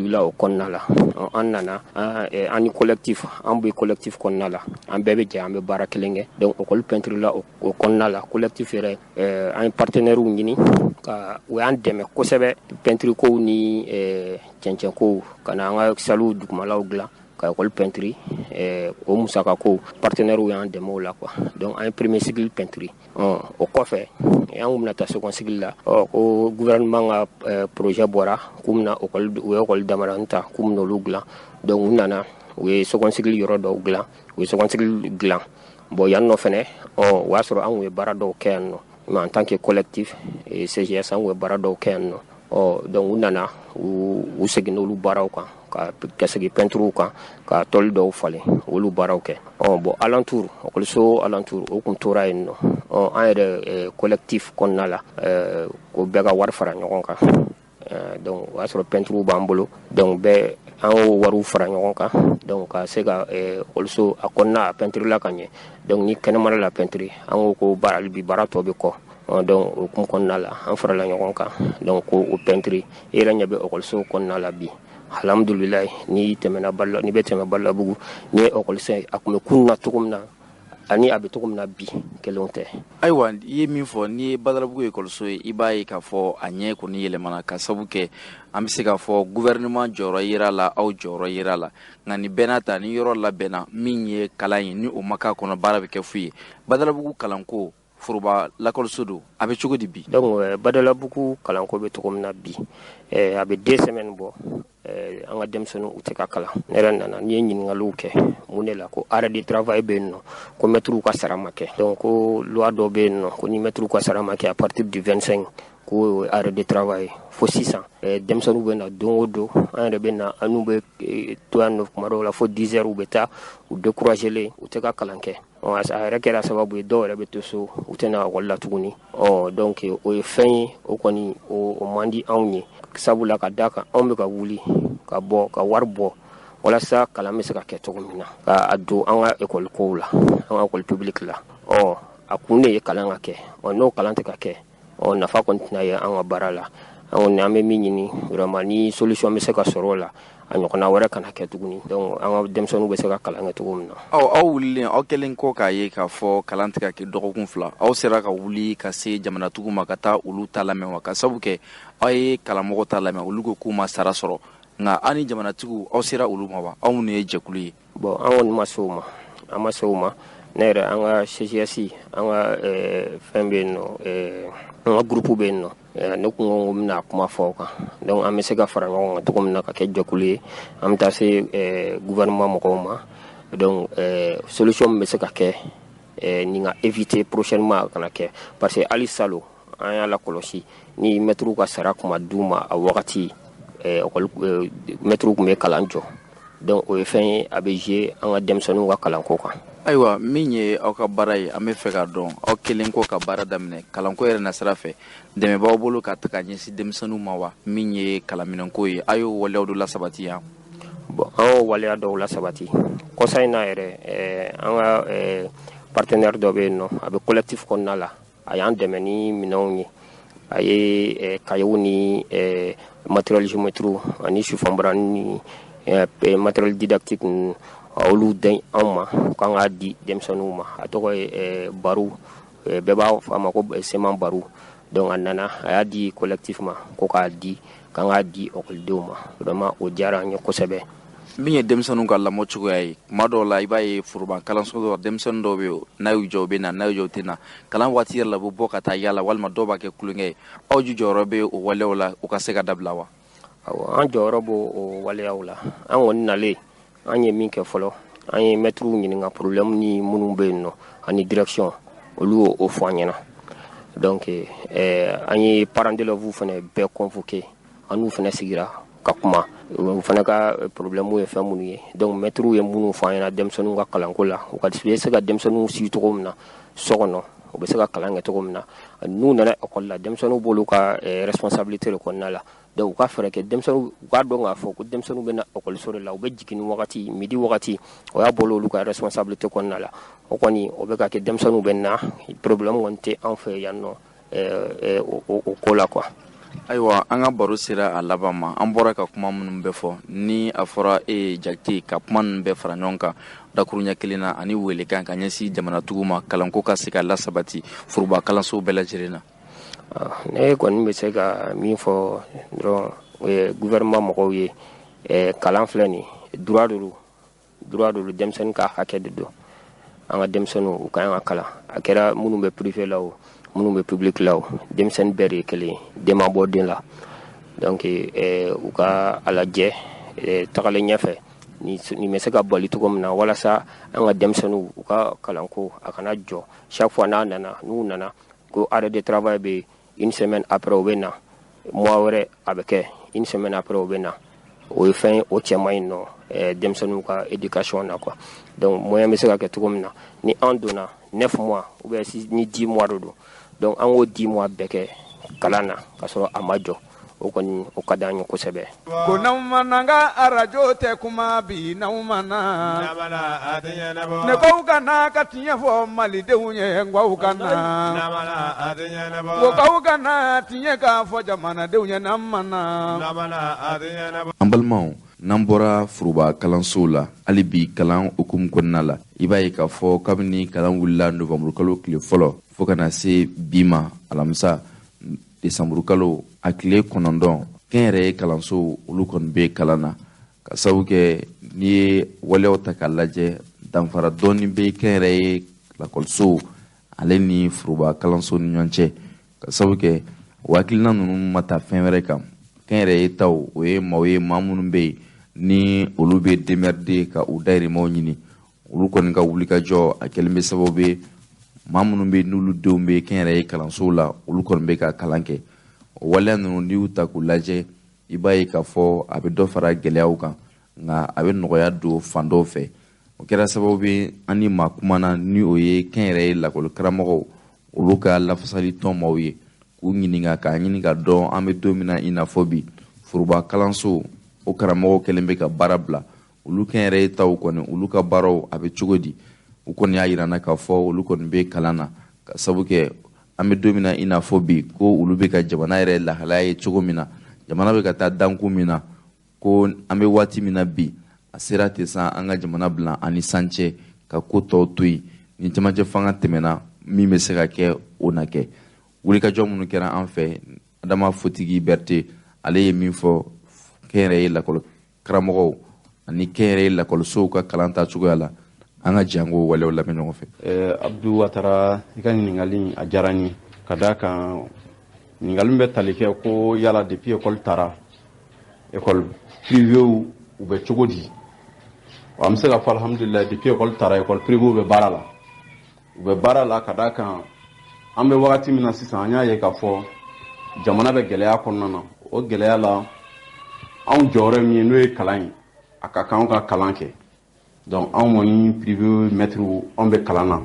la o kɔnɔna la an nana an ni collectif an bɛ collectif kɔnɔna la an bɛɛ bɛ jɛ an bɛ baara kelen kɛ donc école peinture la o kɔnɔna la collectif yɛrɛ an ye partenaires ɲini ka u y'an dɛmɛ kosɛbɛ peinture kow ni cɛncɛn kow ka na an ka saliw dugumalaw dilan ka école peinture o musaka ko partenaires y'an dɛmɛ o la quoi donc an ye premier cycle peinture o kɔfɛ an kun bɛna taa second cycle la ko gouvernement ka projet bɔra k'u bɛna u ye école damadɔni ta k'u bɛna olu dilan donc u nana u ye second cycle yɔrɔ dɔw dilan u ye second cycle dilan bon yan nɔ fɛnɛ o y'a sɔrɔ an kun ye baara dɔw kɛ yan nɔ mais en tant que collectif CGS an kun ye baara dɔw kɛ yan nɔ donc u nana u seginna olu baaraw kan ka segin peinture kan ka tɔli dɔw falen olu baaraw kɛ bon alentour école alentour o kun tora yen nɔ an yɛrɛ collectif kɔnɔna la ko bɛɛ ka wari fara ɲɔgɔn kan donc o y'a sɔrɔ peinture b'an bolo donc bɛɛ an y'o wariw fara ɲɔgɔn kan donc ka se ka école a kɔnɔna a peinture la ka ɲɛ donc ni kɛnɛmana la peinture an ko ko baara tɔ bɛ kɔ donc o kun kɔnɔna la an farala ɲɔgɔn kan donc ko o peinture e yɛrɛ ɲɛ bɛ école kɔnɔna la bi alhamdulilayi ni bɛ tɛmɛ Balabugu ni ye école a kun bɛ kunun na cogo min na ani a bɛ cogo min na bi kelenw tɛ. Ayiwa i ye min fɔ ni ye Badalabugu école ye i b'a ye k'a fɔ a ɲɛ kɔni yɛlɛmana ka sabu kɛ an bɛ se k'a fɔ gouvernement jɔyɔrɔ yera la aw jɔyɔrɔ yera la nka ni bɛɛ n'a ta ni yɔrɔ labɛnna min ye kalan ye ni o ma k'a kɔnɔ baara bɛ kɛ fu ye Badalabugu kalanko foroba lakɔliso don a bɛ cogo di bi. donc Badalabugu kalanko bɛ cogo min na bi a bɛ 2 semaines bɔ an ka denmisɛnninw u tɛ ka kalan ne yɛrɛ nana ni ye ɲininkaliw kɛ mun de la ko arrêt de travail bɛ yen nɔ ko maîtres ka sara ma kɛ donc ko loi dɔ bɛ yen nɔ ko ni maîtres ka sara ma kɛ à partir du 25 ko arrêt de travail fo sisan denmisɛnninw bɛ na don o don an yɛrɛ bɛ na an n'u bɛ to yan nɔ kuma dɔw la fo 10 heures u bɛ taa u découragélen u tɛ ka kalan kɛ a yɛrɛ kɛra sababu ye dɔw yɛrɛ bɛ to so u tɛ na école la tuguni donc o ye fɛn ye o kɔni o man di anw ye sabula ka da kan anw bɛ ka wuli ka wari bɔ walasa kalan bɛ se ka kɛ cogo min na ka don an ka école kow la an ka école publique la a kun de ye kalan ka kɛ n'o kalan tɛ ka kɛ nafa kɔni tɛna ye an ka baara la an bɛ min ɲini vraiment ni solution bɛ se ka sɔrɔ o la a ɲɔgɔnna wɛrɛ kana kɛ tuguni donc an ka denmisɛnninw bɛ se ka kalan kɛ cogo min na. aw wulilen aw kɛlen kɔ k'a ye k'a fɔ kalan tɛ ka kɛ dɔgɔkun 2 aw sera ka wuli ka se jamanatigiw ma ka taa olu ta lamɛn wa ka sabu kɛ aw ye kalanmɔgɔw ta lamɛn olu ko k'u ma sara sɔrɔ nka aw ni jamanatigiw aw sera olu ma wa aw minnu ye jɛkulu ye. bon an kɔni ma se o ma an ma se o ma ne yɛrɛ an ka CGS an ka fɛn bɛ yen nɔ an ka groupe bɛ yen nɔ ne kun ko n bɛna kuma fɔ o kan donc an bɛ se ka fara ɲɔgɔn kan cogo min na ka kɛ jɛkulu ye an bɛ taa se gouvernement mɔgɔw ma donc solution min bɛ se ka kɛ ni ka éviter prochainement kana kɛ parce que hali salon an y'a lakɔlɔsi ni maîtres ka sara kuma d'u ma a wagati maîtres tun bɛ kalan jɔ donc o ye fɛn ye a bɛ jouer an ka denmisɛnninw ka kalanko kan. Ayiwa min ye aw ka baara ye an bɛ fɛ k'a dɔn aw kelen kɔ ka baara daminɛ kalanko yɛrɛ nasira fɛ dɛmɛ b'aw bolo ka ta ka ɲɛsin denmisɛnninw ma wa min ye kalanminɛnko ye a y'o waleyaw dɔ lasabati yan. bon an y'o waleya dɔw lasabati kɔsa in na yɛrɛ an ka partenaire dɔ bɛ yen nɔ a bɛ collectif kɔnɔna la a y'an dɛmɛ ni minɛnw ye a ye cahiers ni matériel géométrique ani chiffon ni matériel didactique olu den anw ma k'an k'a di denmisɛnninw ma a tɔgɔ ye baro bɛɛ b'a fɔ a ma ko seman baro donc a nana a y'a di collectif ma ko k'a di k'an k'a di écoledenw ma vraiment o diyara an ye kosɛbɛ. min ye denmisɛnninw ka lamɔ cogoya ye tuma dɔw la i b'a ye foroba kalanso dɔ denmisɛnnin dɔw bɛ yen n'a y'u jɔ u bɛ na n'a y'u jɔ u tɛ na kalan waati yɛrɛ la u bɛ bɔ ka taa yaala walima dɔw b'a kɛ kulonkɛ ye aw jɔyɔrɔ bɛ o waleyaw la u ka se ka dabila wa. awɔ an jɔyɔrɔ b'o waleyaw la an kɔni nalen an ye min kɛ fɔlɔ an ye maîtres ɲininka problème ni minnu bɛ yen nɔ ani direction olu y'o fɔ an ɲɛna donc an ye parents d'élèves fana bɛɛ convoqué an n'u fana sigira ka kuma u fana ka problème ye fɛn minnu ye donc maîtres ye minnu fɔ an ɲɛna denmisɛnninw ka kalanko la u ka se ka denmisɛnninw sigi cogo min na so kɔnɔ u bɛ se ka kalan kɛ cogo min na n'u nana école la denmisɛnninw b'olu ka responsabilité de kɔnɔna la donc u ka fɛɛrɛ kɛ denmisɛnninw u k'a dɔn k'a fɔ ko denmisɛnninw bɛ na école de la u bɛ jigin wagati midi wagati o y'a bolo olu ka responsabilité kɔnɔna la o kɔni o bɛ ka kɛ denmisɛnninw bɛ na problème kɔni tɛ an fɛ yan nɔ o ko la quoi. Ayiwa an ka baro sera a laban ma an bɔra ka kuma minnu bɛɛ fɔ ni a fɔra Jakite ka kuma ninnu bɛɛ fara ɲɔgɔn kan dakuruɲɛ kelen na ani welekan ka ɲɛsin jamanatigiw ma kalanko ka se ka lasabati foroba kalanso bɛɛ lajɛlen na. Ne kɔni bɛ se ka min fɔ dɔrɔn gouvernement mɔgɔw ye kalan filɛ nin droit de denmisɛnnin ka hakɛ de don an ka denmisɛnninw u ka kan ka kalan a kɛra minnu bɛ privé la o minnu bɛ public la o denmisɛnnin bɛɛ de ye kelen ye den ma bɔ den la donc u ka a lajɛ tagalen ɲɛfɛ ni bɛ se ka bali cogo min na walasa an ka denmisɛnninw u ka kalanko a kana jɔ chaque fois n'u nana ko arrêt de travail bɛ une semaine après u bɛ na mois wɛrɛ a bɛ kɛ une semaine après u bɛ na o ye fɛn o cɛ man ɲi nɔ denmisɛnninw ka éducation na quoi donc moyen bɛ se ka kɛ cogo min na ni an donna 9 mois ou bien ni 10 mois de don donc an k'o 10 mois bɛɛ kɛ kalan na ka sɔrɔ a ma jɔ o kɔni o ka d'an ye kosɛbɛ. ko n'aw ma na n ka arajo tɛ kuma bi n'aw ma na ne k'aw ka na ka tiɲɛ fɔ malidenw ye n k'aw ka na ko k'aw ka na tiɲɛ k'a fɔ jamanadenw ye n'an ma na. An balimaw n'an bɔra foroba kalanso la hali bi kalan hukumu kɔnɔna la i b'a ye k'a fɔ kabini kalan wulila novembre kalo tile fɔlɔ fo ka na se bi ma alamisa desanburu kalo a tile 9 kɛnyɛrɛye kalanso olu kɔni bɛ kalan na ka sabu kɛ n'i ye waleyaw ta k'a lajɛ danfara dɔɔni bɛ kɛnyɛrɛye lakɔliso ale ni foroba kalanso ni ɲɔgɔn cɛ ka sabu kɛ o hakilina ninnu ma ta fɛn wɛrɛ kan kɛnyɛrɛye taw o ye maaw ye maa minnu bɛ yen ni olu bɛ démerder ka u dahirimɛw ɲini olu kɔni ka wulikajɔ a kɛlen bɛ sababu ye maa minnu bɛ n'olu denw bɛ kɛnyɛrɛye kalansow la olu kɔni bɛ ka kalan kɛ o waleya ninnu n'i y'u ta k'u lajɛ i b'a ye k'a fɔ a bɛ dɔ fara gɛlɛyaw kan nka a bɛ nɔgɔya don fan dɔw fɛ o kɛra sababu ye an ni maa kumana ni o ye kɛnyɛrɛye lakɔli karamɔgɔw olu ka lafasali tɔnmaw ye k'u ɲininka k'a ɲini ka dɔn an bɛ don min na i n'a fɔ bi foroba kalanso o karamɔgɔw kɛlen bɛ ka baara bila olu kɛnyɛrɛye taw kɔni olu ka baaraw a bɛ cogo di u kɔni y'a yira na k'a fɔ olu kɔni bɛ kalan na ka sabu kɛ an bɛ don min na i n'a fɔ bi ko olu bɛ ka jamana yɛrɛ lahalaya ye cogo min na jamana bɛ ka taa danku min na ko an bɛ waati min na bi a sera ten san an ka jamana bila ani san cɛ ka ko tɔw to yen ni jamajɛ fanga tɛmɛna min bɛ se ka kɛ o na kɛ wulikajɔ minnu kɛra an fɛ Adama Fotigi Berete ale ye min fɔ kɛnyɛrɛye lakɔli karamɔgɔw ani kɛnyɛrɛye lakɔlisow ka kalan ta cogoya la an ka jango walew lamɛn ɲɔgɔn fɛ. Abdou Watara i ka ɲininkali a diyara n ye ka d'a kan ɲininkali bɛ tali kɛ ko yala depuis école taara école privée u bɛ cogo di an bɛ se ka fɔ alhamdulillah depuis école taara école privée bɛ baara la u bɛ baara la ka d'a kan an bɛ wagati min na sisan an y'a ye k'a fɔ jamana bɛ gɛlɛya kɔnɔna na o gɛlɛya la anw jɔyɔrɔ min ye n'o ye kalan ye a ka kan anw ka kalan kɛ donc anw kɔni privé maître anw bɛ kalan na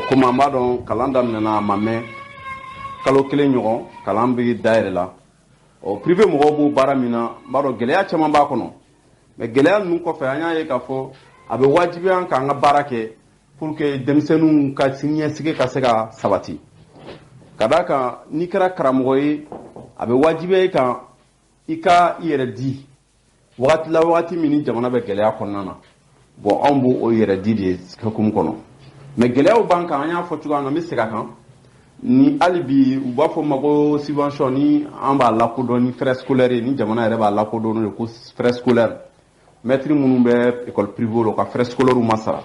komi an b'a dɔn kalan daminɛna a ma mɛn kalo kelen ɲɔgɔn kalan bɛ dayɛlɛ la privé mɔgɔw b'o baara min na n b'a dɔn gɛlɛya caman b'a kɔnɔ mais gɛlɛya ninnu kɔfɛ an y'a ye k'a fɔ a bɛ wajibiya an k'an ka baara kɛ pour que denmisɛnninw ka siniɲɛsigi ka se ka sabati ka d'a kan n'i kɛra karamɔgɔ ye a bɛ wajibiya i kan i ka i yɛrɛ di wagati la wagati min ni jamana bɛ gɛlɛya kɔnɔna na bon anw b'o o yɛrɛ di de hukumu kɔnɔ mais gɛlɛyaw b'an kan an y'a fɔ cogoya min na n bɛ segin a kan ni hali bi u b'a fɔ ma ko subvention ni an b'a lakodɔn ni frais scolaire ni jamana yɛrɛ b'a lakodɔn n'o ye ko frais scolaire maître minnu bɛ école privée la u ka frais scolaire ma sara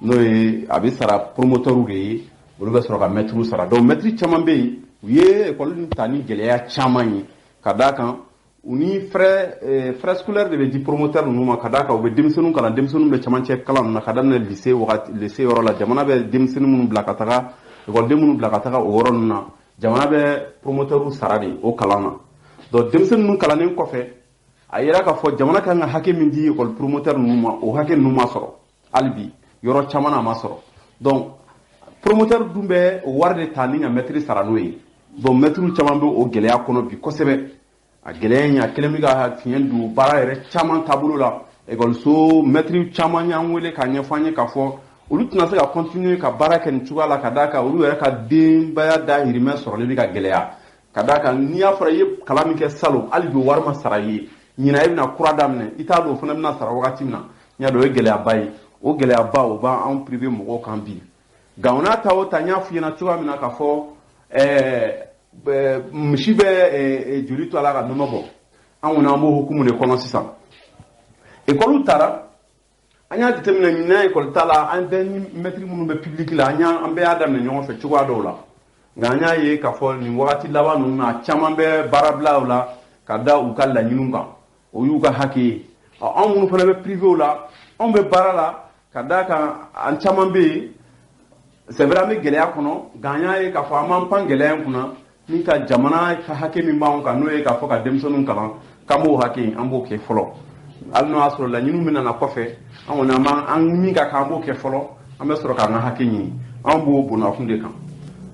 n'o ye a bɛ sara promoteur de ye olu bɛ sɔrɔ ka maître sara donc maître caman bɛ yen u ye école ta ni gɛlɛya caman ye ka d'a kan u ni frais scolaire de bɛ di promoteur ninnu ma ka d'a kan u bɛ denmisɛnninw kalan denmisɛnninw bɛ camancɛ kalan ninnu na ka daminɛ lycée wagati lycée yɔrɔ la jamana bɛ denmisɛnnin minnu bila ka taga école minnu bila ka taga o yɔrɔ ninnu na jamana bɛ promoteur sara de o kalan na donc denmisɛnnin ninnu kalannen kɔfɛ a yira k'a fɔ jamana kan ka hakɛ min di école promoteur ninnu ma o hakɛ ninnu ma sɔrɔ hali bi yɔrɔ caman a ma sɔrɔ donc promoteur dun bɛ o wari de ta ni ka maître sara n'o ye donc maître caman bɛ o gɛlɛya kɔnɔ bi kosɛbɛ a gɛlɛya in a kɛlen bɛ ka fiɲɛ don baara yɛrɛ caman taabolo la école maître caman y'an wele k'a ɲɛfɔ an ye k'a fɔ olu tɛna se ka continuer ka baara kɛ nin cogoya la ka d'a kan olu yɛrɛ ka denbaya dahirimɛ sɔrɔli bɛ ka gɛlɛya ka da kan n'i y'a fɔra i ye kalan min kɛ salon hali bi wari ma sara i ye ɲina i bɛna kura daminɛ i t'a dɔn o fana bɛna sara wagati min na n y'a dɔn o ye gɛlɛyaba ye o gɛlɛyaba o b'an privé mɔgɔw kan bi nka o n'a ta o ta n y'a f'i ɲɛna cogoya min na k'a fɔ misi bɛ joli to a la ka nɔnɔ bɔ an kɔni an b'o hukumu de kɔnɔ sisan ekɔliw taara an y'a jateminɛ ɲinan ekɔli ta la an bɛɛ ni mɛtiri minnu bɛ public la an bɛɛ y'a daminɛ ɲɔgɔn fɛ cogoya dɔw la nka an y'a ye k'a fɔ nin wagati laban ninnu na caman bɛ baara bilaw la ka da u ka laɲiniw kan o y'u ka hakɛ ye anw minnu fana bɛ privéw la anw bɛ baara la ka da kan an caman bɛ yen c'est vrai an bɛ gɛlɛya kɔnɔ nka an y'a ye k'a fɔ an m'an pan gɛlɛya in kunna ni ka jamana ka hakɛ min b'anw kan n'o ye k'a fɔ ka denmisɛnninw kalan k'an b'o hakɛ in an b'o kɛ fɔlɔ hali n'o y'a sɔrɔ laɲiniw bɛ nana kɔfɛ an kɔni an min ka kan an b'o kɛ fɔlɔ an bɛ sɔrɔ k'an ka hakɛ ɲini an b'o bonakun de kan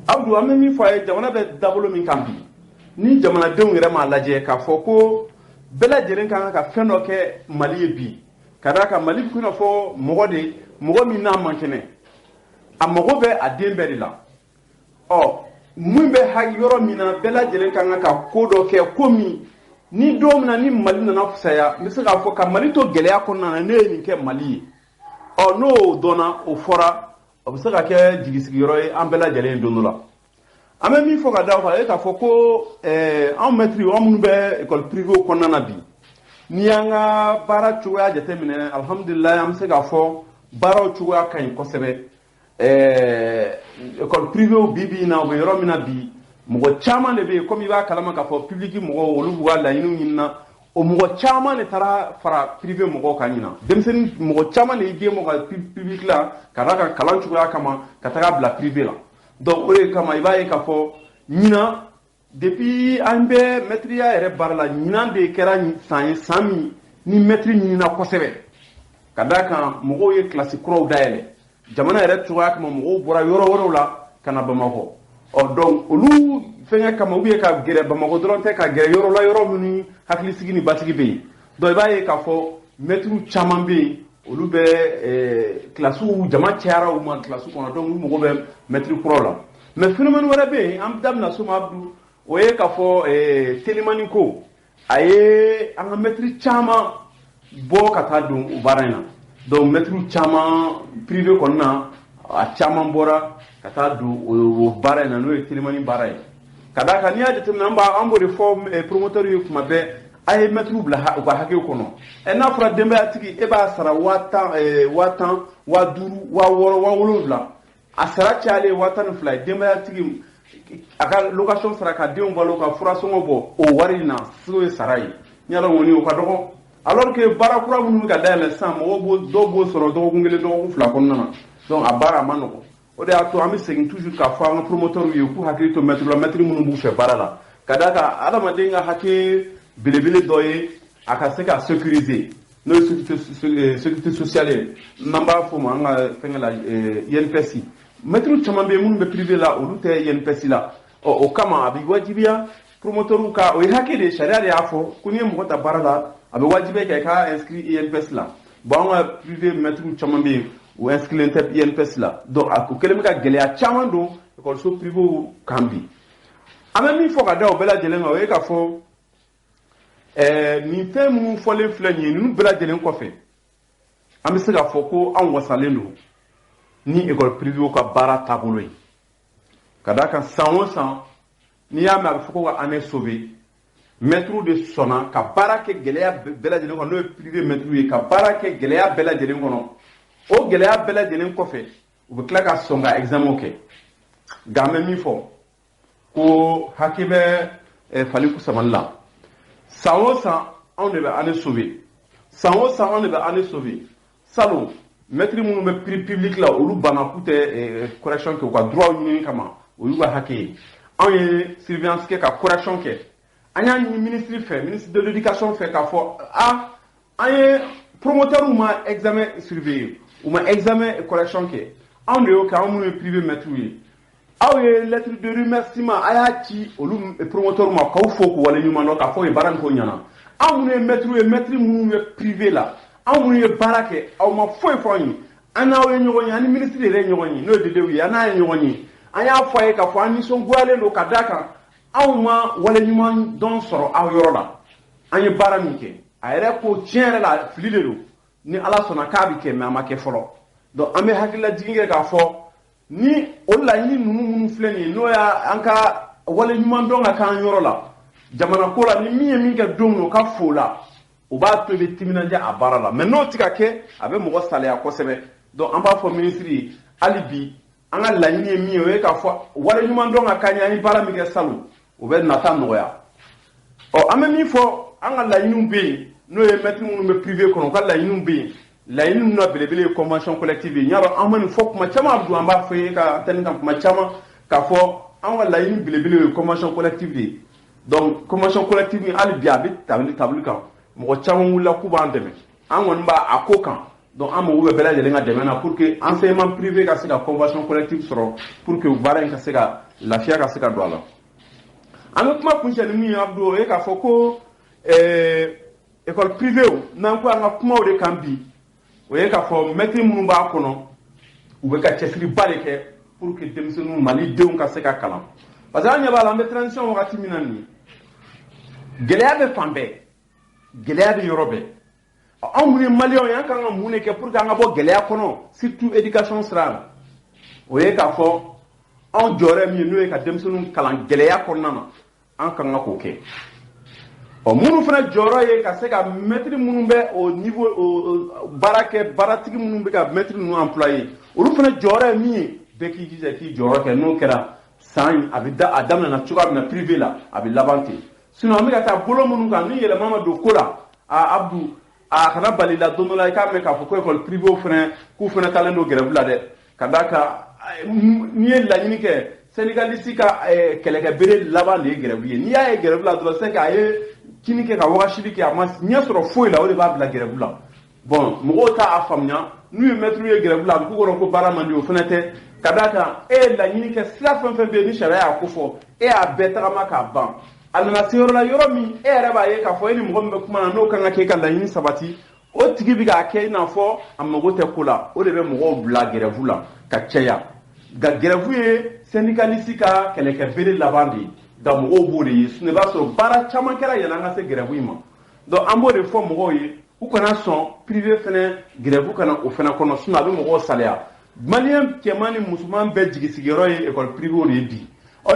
Abdou an bɛ min fɔ a ye jamana bɛ dabolo min kan bi ni jamanadenw yɛrɛ m'a lajɛ k'a fɔ ko bɛɛ lajɛlen kan ka fɛn dɔ kɛ Mali ye bi ka d'a kan Mali bɛ i n'a fɔ mɔgɔ min n'a man kɛnɛ a mago bɛ a den bɛɛ de la mun bɛ yɔrɔ min na bɛɛ lajɛlen kan ka ko dɔ kɛ ko min ni don min na ni Mali nana fisaya n bɛ se k'a fɔ ka Mali to gɛlɛya kɔnɔna na ne ye nin kɛ Mali ye n'o dɔnna o fɔra o bɛ se ka kɛ jigisigiyɔrɔ ye an bɛɛ lajɛlen don dɔ la an bɛ min fɔ ka da o kan k'a fɔ ko anw mɛtiriw an minnu bɛ école privée kɔnɔna na bi n'i y'an ka baara cogoya jateminɛ alhamdulilayi an bɛ se k'a fɔ baaraw cogoya ka ɲi kosɛbɛ école privée bi na u bɛ yɔrɔ min na bi mɔgɔ caman de bɛ yen komi i b'a kalama k'a fɔ public mɔgɔw olu b'u ka laɲiniw ɲinina o mɔgɔ caman de taara fara privé mɔgɔw kan ɲina denmisɛnnin mɔgɔ caman de y'i den bɔ ka public la ka d'a kan kalan cogoya kama ka taga bila privé la donc o de kama i b'a ye k'a fɔ ɲina depuis an bɛ mɛtiriya yɛrɛ baara la ɲina de kɛra san ye san min ni mɛtiri ɲinina kosɛbɛ ka d'a kan mɔgɔw ye kilasi kuraw dayɛlɛ jamana yɛrɛ cogoya kama mɔgɔw bɔra yɔrɔ wɛrɛw la ka na Bamakɔ donc olu fɛngɛ kama u ye ka gɛrɛ Bamakɔ dɔrɔn tɛ ka gɛrɛ yɔrɔ la yɔrɔ minnu hakilisigi ni basigi bɛ yen donc i b'a ye k'a fɔ mɛtiriw caman bɛ yen olu bɛ kilasiw jama cayara u ma kilasiw kɔnɔ donc u mago bɛ mɛtiri kuraw la mais phénomène wɛrɛ bɛ yen an da bɛna s'o ma Abdou o ye k'a fɔ telimani ko a ye an ka mɛtiri caman bɔ ka taa don o baara in na donc mɛtiriw caman privé kɔni na a caman bɔra ka taa don o baara in na n'o ye telimani baara ye ka d'a kan n'i y'a jateminɛ an b'o de fɔ promoteur ye kuma bɛɛ a ye mɛtiriw bila u ka hakɛw kɔnɔ n'a fɔra denbayatigi e b'a sara 10,000 50,000 50,000 60,000 70,000 a sara cayalen 12,000 ye denbayatigi a ka location sara ka denw balo ka furasɔngɔ bɔ o wari in na s'o ye sara ye n y'a dɔn kɔni o ka dɔgɔ alors que baara kura minnu bɛ ka dayɛlɛ sisan mɔgɔw dɔw b'o sɔrɔ dɔgɔkun kelen dɔgɔkun fila kɔnɔna na donc a baara a ma nɔgɔn o de y'a to an bɛ segin toujours k'a fɔ an ka promoteurs ye k'u hakili to mɛtiri la mɛtiri minnu b'u fɛ baara la ka d'a kan adamaden ka hakɛ belebele dɔ ye a ka se ka sécuriser n'o ye sécurité sociale ye n'an b'a fɔ o ma an ka fɛngɛ la INPS mɛtiriw caman bɛ yen minnu bɛ privé la olu tɛ INPS la o kama a bɛ wajibiya promoteurs ka o ye hakɛ de ye sariya de y'a fɔ ko n'i ye mɔgɔ ta baara la a bɛ wajibiya kɛ i ka inscrit INPS la bon an ka privé mɛtiriw caman bɛ yen o inscrilen tɛ INPS la donc a ko kelen bɛ ka gɛlɛya caman don école privé kan bi an bɛ min fɔ ka da o bɛɛ lajɛlen kan o ye k'a fɔ nin fɛn minnu fɔlen filɛ nin ye ninnu bɛɛ lajɛlen kɔfɛ an bɛ se k'a fɔ ko an wasalen don ni école privé ka baara taabolo ye ka d'a kan san o san n'i y'a mɛn a bɛ fɔ ko ka année sauver mɛtiriw de sɔnna ka baara kɛ gɛlɛya bɛɛ lajɛlen kɔnɔ n'o ye privé mɛtiriw ye ka baara kɛ gɛlɛya bɛɛ lajɛlen kɔnɔ o gɛlɛya bɛɛ lajɛlen kɔfɛ u bɛ tila ka sɔn ka examen kɛ nka an bɛ min fɔ ko hakɛ bɛ fali kusamali la san o san anw de bɛ année sauver san o san anw de bɛ année sauver salon mɛtiri minnu bɛ public la olu banna k'u tɛ correction kɛ u ka droit ɲini kama o y'u ka hakɛ ye anw ye surveillance kɛ ka correction kɛ an y'a ɲini ministre fɛ ministre de l'éducation fɛ k'a fɔ an ye promoteur ma examen surveiller u ma examen correction kɛ anw de y'o kɛ anw minnu ye privé mɛtiriw ye aw ye lettre de remerciement a y'a ci olu promoteur ma k'aw fo k'u waleɲuman dɔn k'a fɔ ye baara nin ko ɲɛna anw minnu ye mɛtiriw ye mɛtiri minnu ye privé la anw minnu ye baara kɛ aw ma foyi fɔ an ye an n'aw ye ɲɔgɔn ye an ni ministre yɛrɛ ye ɲɔgɔn ye n'o ye dedew ye an n'a ye ɲɔgɔn ye an y'a fɔ a ye k'a fɔ an nisɔngoyalen don ka d'a kan aw ma wala ɲuman dɔn sɔrɔ aw yɔrɔ la an ye baara min kɛ a yɛrɛ ko tiɲɛ yɛrɛ la fili de don ni ala sɔnna k'a bɛ kɛ mais a ma kɛ fɔlɔ donc an bɛ hakililajigin kɛ k'a fɔ ni o laɲini ninnu filɛ nin ye n'o y'a an ka wale ɲuman dɔn ka k'an yɔrɔ la jamana ko la ni min ye min kɛ don min o ka fo la o b'a to i bɛ timinadiya a baara la mais n'o tɛ ka kɛ a bɛ mɔgɔ saliya kosɛbɛ donc an b'a fɔ minisiri ye hali bi an ka laɲini ye min ye o ye k'a fɔ wale ɲuman dɔn ka k'an ye an ye baara min kɛ salon o bɛ nata nɔgɔya an bɛ min fɔ an ka laɲiniw bɛ yen n'o ye mɛtiri minnu bɛ privé kɔnɔ u ka laɲiniw bɛ yen laɲini ninnu na belebele ye convention collective ye ɲa dɔn an ma nin fɔ kuma caman Abdou an b'a fɔ ye ka antenne kan kuma caman k'a fɔ an ka laɲini belebele ye convention collective de ye donc convention collective min hali bi a bɛ tabili kan mɔgɔ caman wulila k'u b'an dɛmɛ an kɔni b'a a ko kan donc an mago bɛ bɛɛ lajɛlen ka dɛmɛ na pour que enseignement privé ka se ka convention collective sɔrɔ pour que baara in ka se ka lafiya ka se ka don a la an bɛ kuma kuncɛ ni min ye Abdou o ye k'a fɔ ko école privée n'an ko an ka kumaw de kan bi o ye k'a fɔ maître minnu b'a kɔnɔ u bɛ ka cɛsiriba de kɛ pour que denmisɛnninw malidenw ka se ka kalan parce que an ɲɛ b'a la an bɛ transition wagati min na nin ye gɛlɛya bɛ fan bɛɛ gɛlɛya bɛ yɔrɔ bɛɛ anw minnu ye maliyɛnw ye an kan ka mun de kɛ pour que an ka bɔ gɛlɛya kɔnɔ surtout éducation sira la o ye k'a fɔ anw jɔyɔrɔ min ye n'o ye ka denmisɛnninw kalan gɛlɛya kɔnɔna na an kan ka k'o kɛ minnu fana jɔyɔrɔ ye ka se ka maître minnu bɛ o niveau baaratigi minnu bɛ ka maître ninnu employé olu fana jɔyɔrɔ ye min ye bɛɛ k'i jija k'i jɔyɔrɔ kɛ n'o kɛra san a daminɛna cogoya min na privé la a bɛ laban ten sinon an bɛ ka taa bolo minnu kan ni yɛlɛma ma don ko la Abdou a kana bali la don dɔ la i k'a mɛn k'a fɔ ko école privée fana k'u fana taalen don grève la dɛ ka d'a kan n'i ye laɲini kɛ syndicaliste ka kɛlɛkɛbere laban de ye grève ye n'i y'a ye grève la dɔrɔn c'est que a ye kini kɛ ka wagati kɛ a ma ɲɛ sɔrɔ foyi la o de b'a bila grève la bon mɔgɔw t'a faamuya n'u ye maître ye grève la a bɛ k'u kɔrɔ ko baara man di o fana tɛ ka d'a kan e ye laɲini kɛ sira fɛn fɛn bɛ yen ni sariya y'a ko fɔ e y'a bɛɛ tagama k'a ban a nana se yɔrɔ la yɔrɔ min e yɛrɛ b'a ye k'a fɔ e ni mɔgɔ min bɛ kuma na n'o kan ka kɛ ka laɲini sabati o tigi bɛ k'a kɛ i n'a fɔ a mago tɛ ko la o de bɛ mɔgɔw bila grève la ka caya nka grève ye syndicaliste ka kɛlɛkɛbere laban de ye nka mɔgɔw b'o de ye sinon i b'a sɔrɔ baara caman kɛra yanni an ka se grève in ma donc an b'o de fɔ mɔgɔw ye u kana sɔn privé fana grève kana o fana kɔnɔ sinon a bɛ mɔgɔw saliya maliyɛn cɛman ni musoman bɛɛ jigisigiyɔrɔ ye école privée de ye bi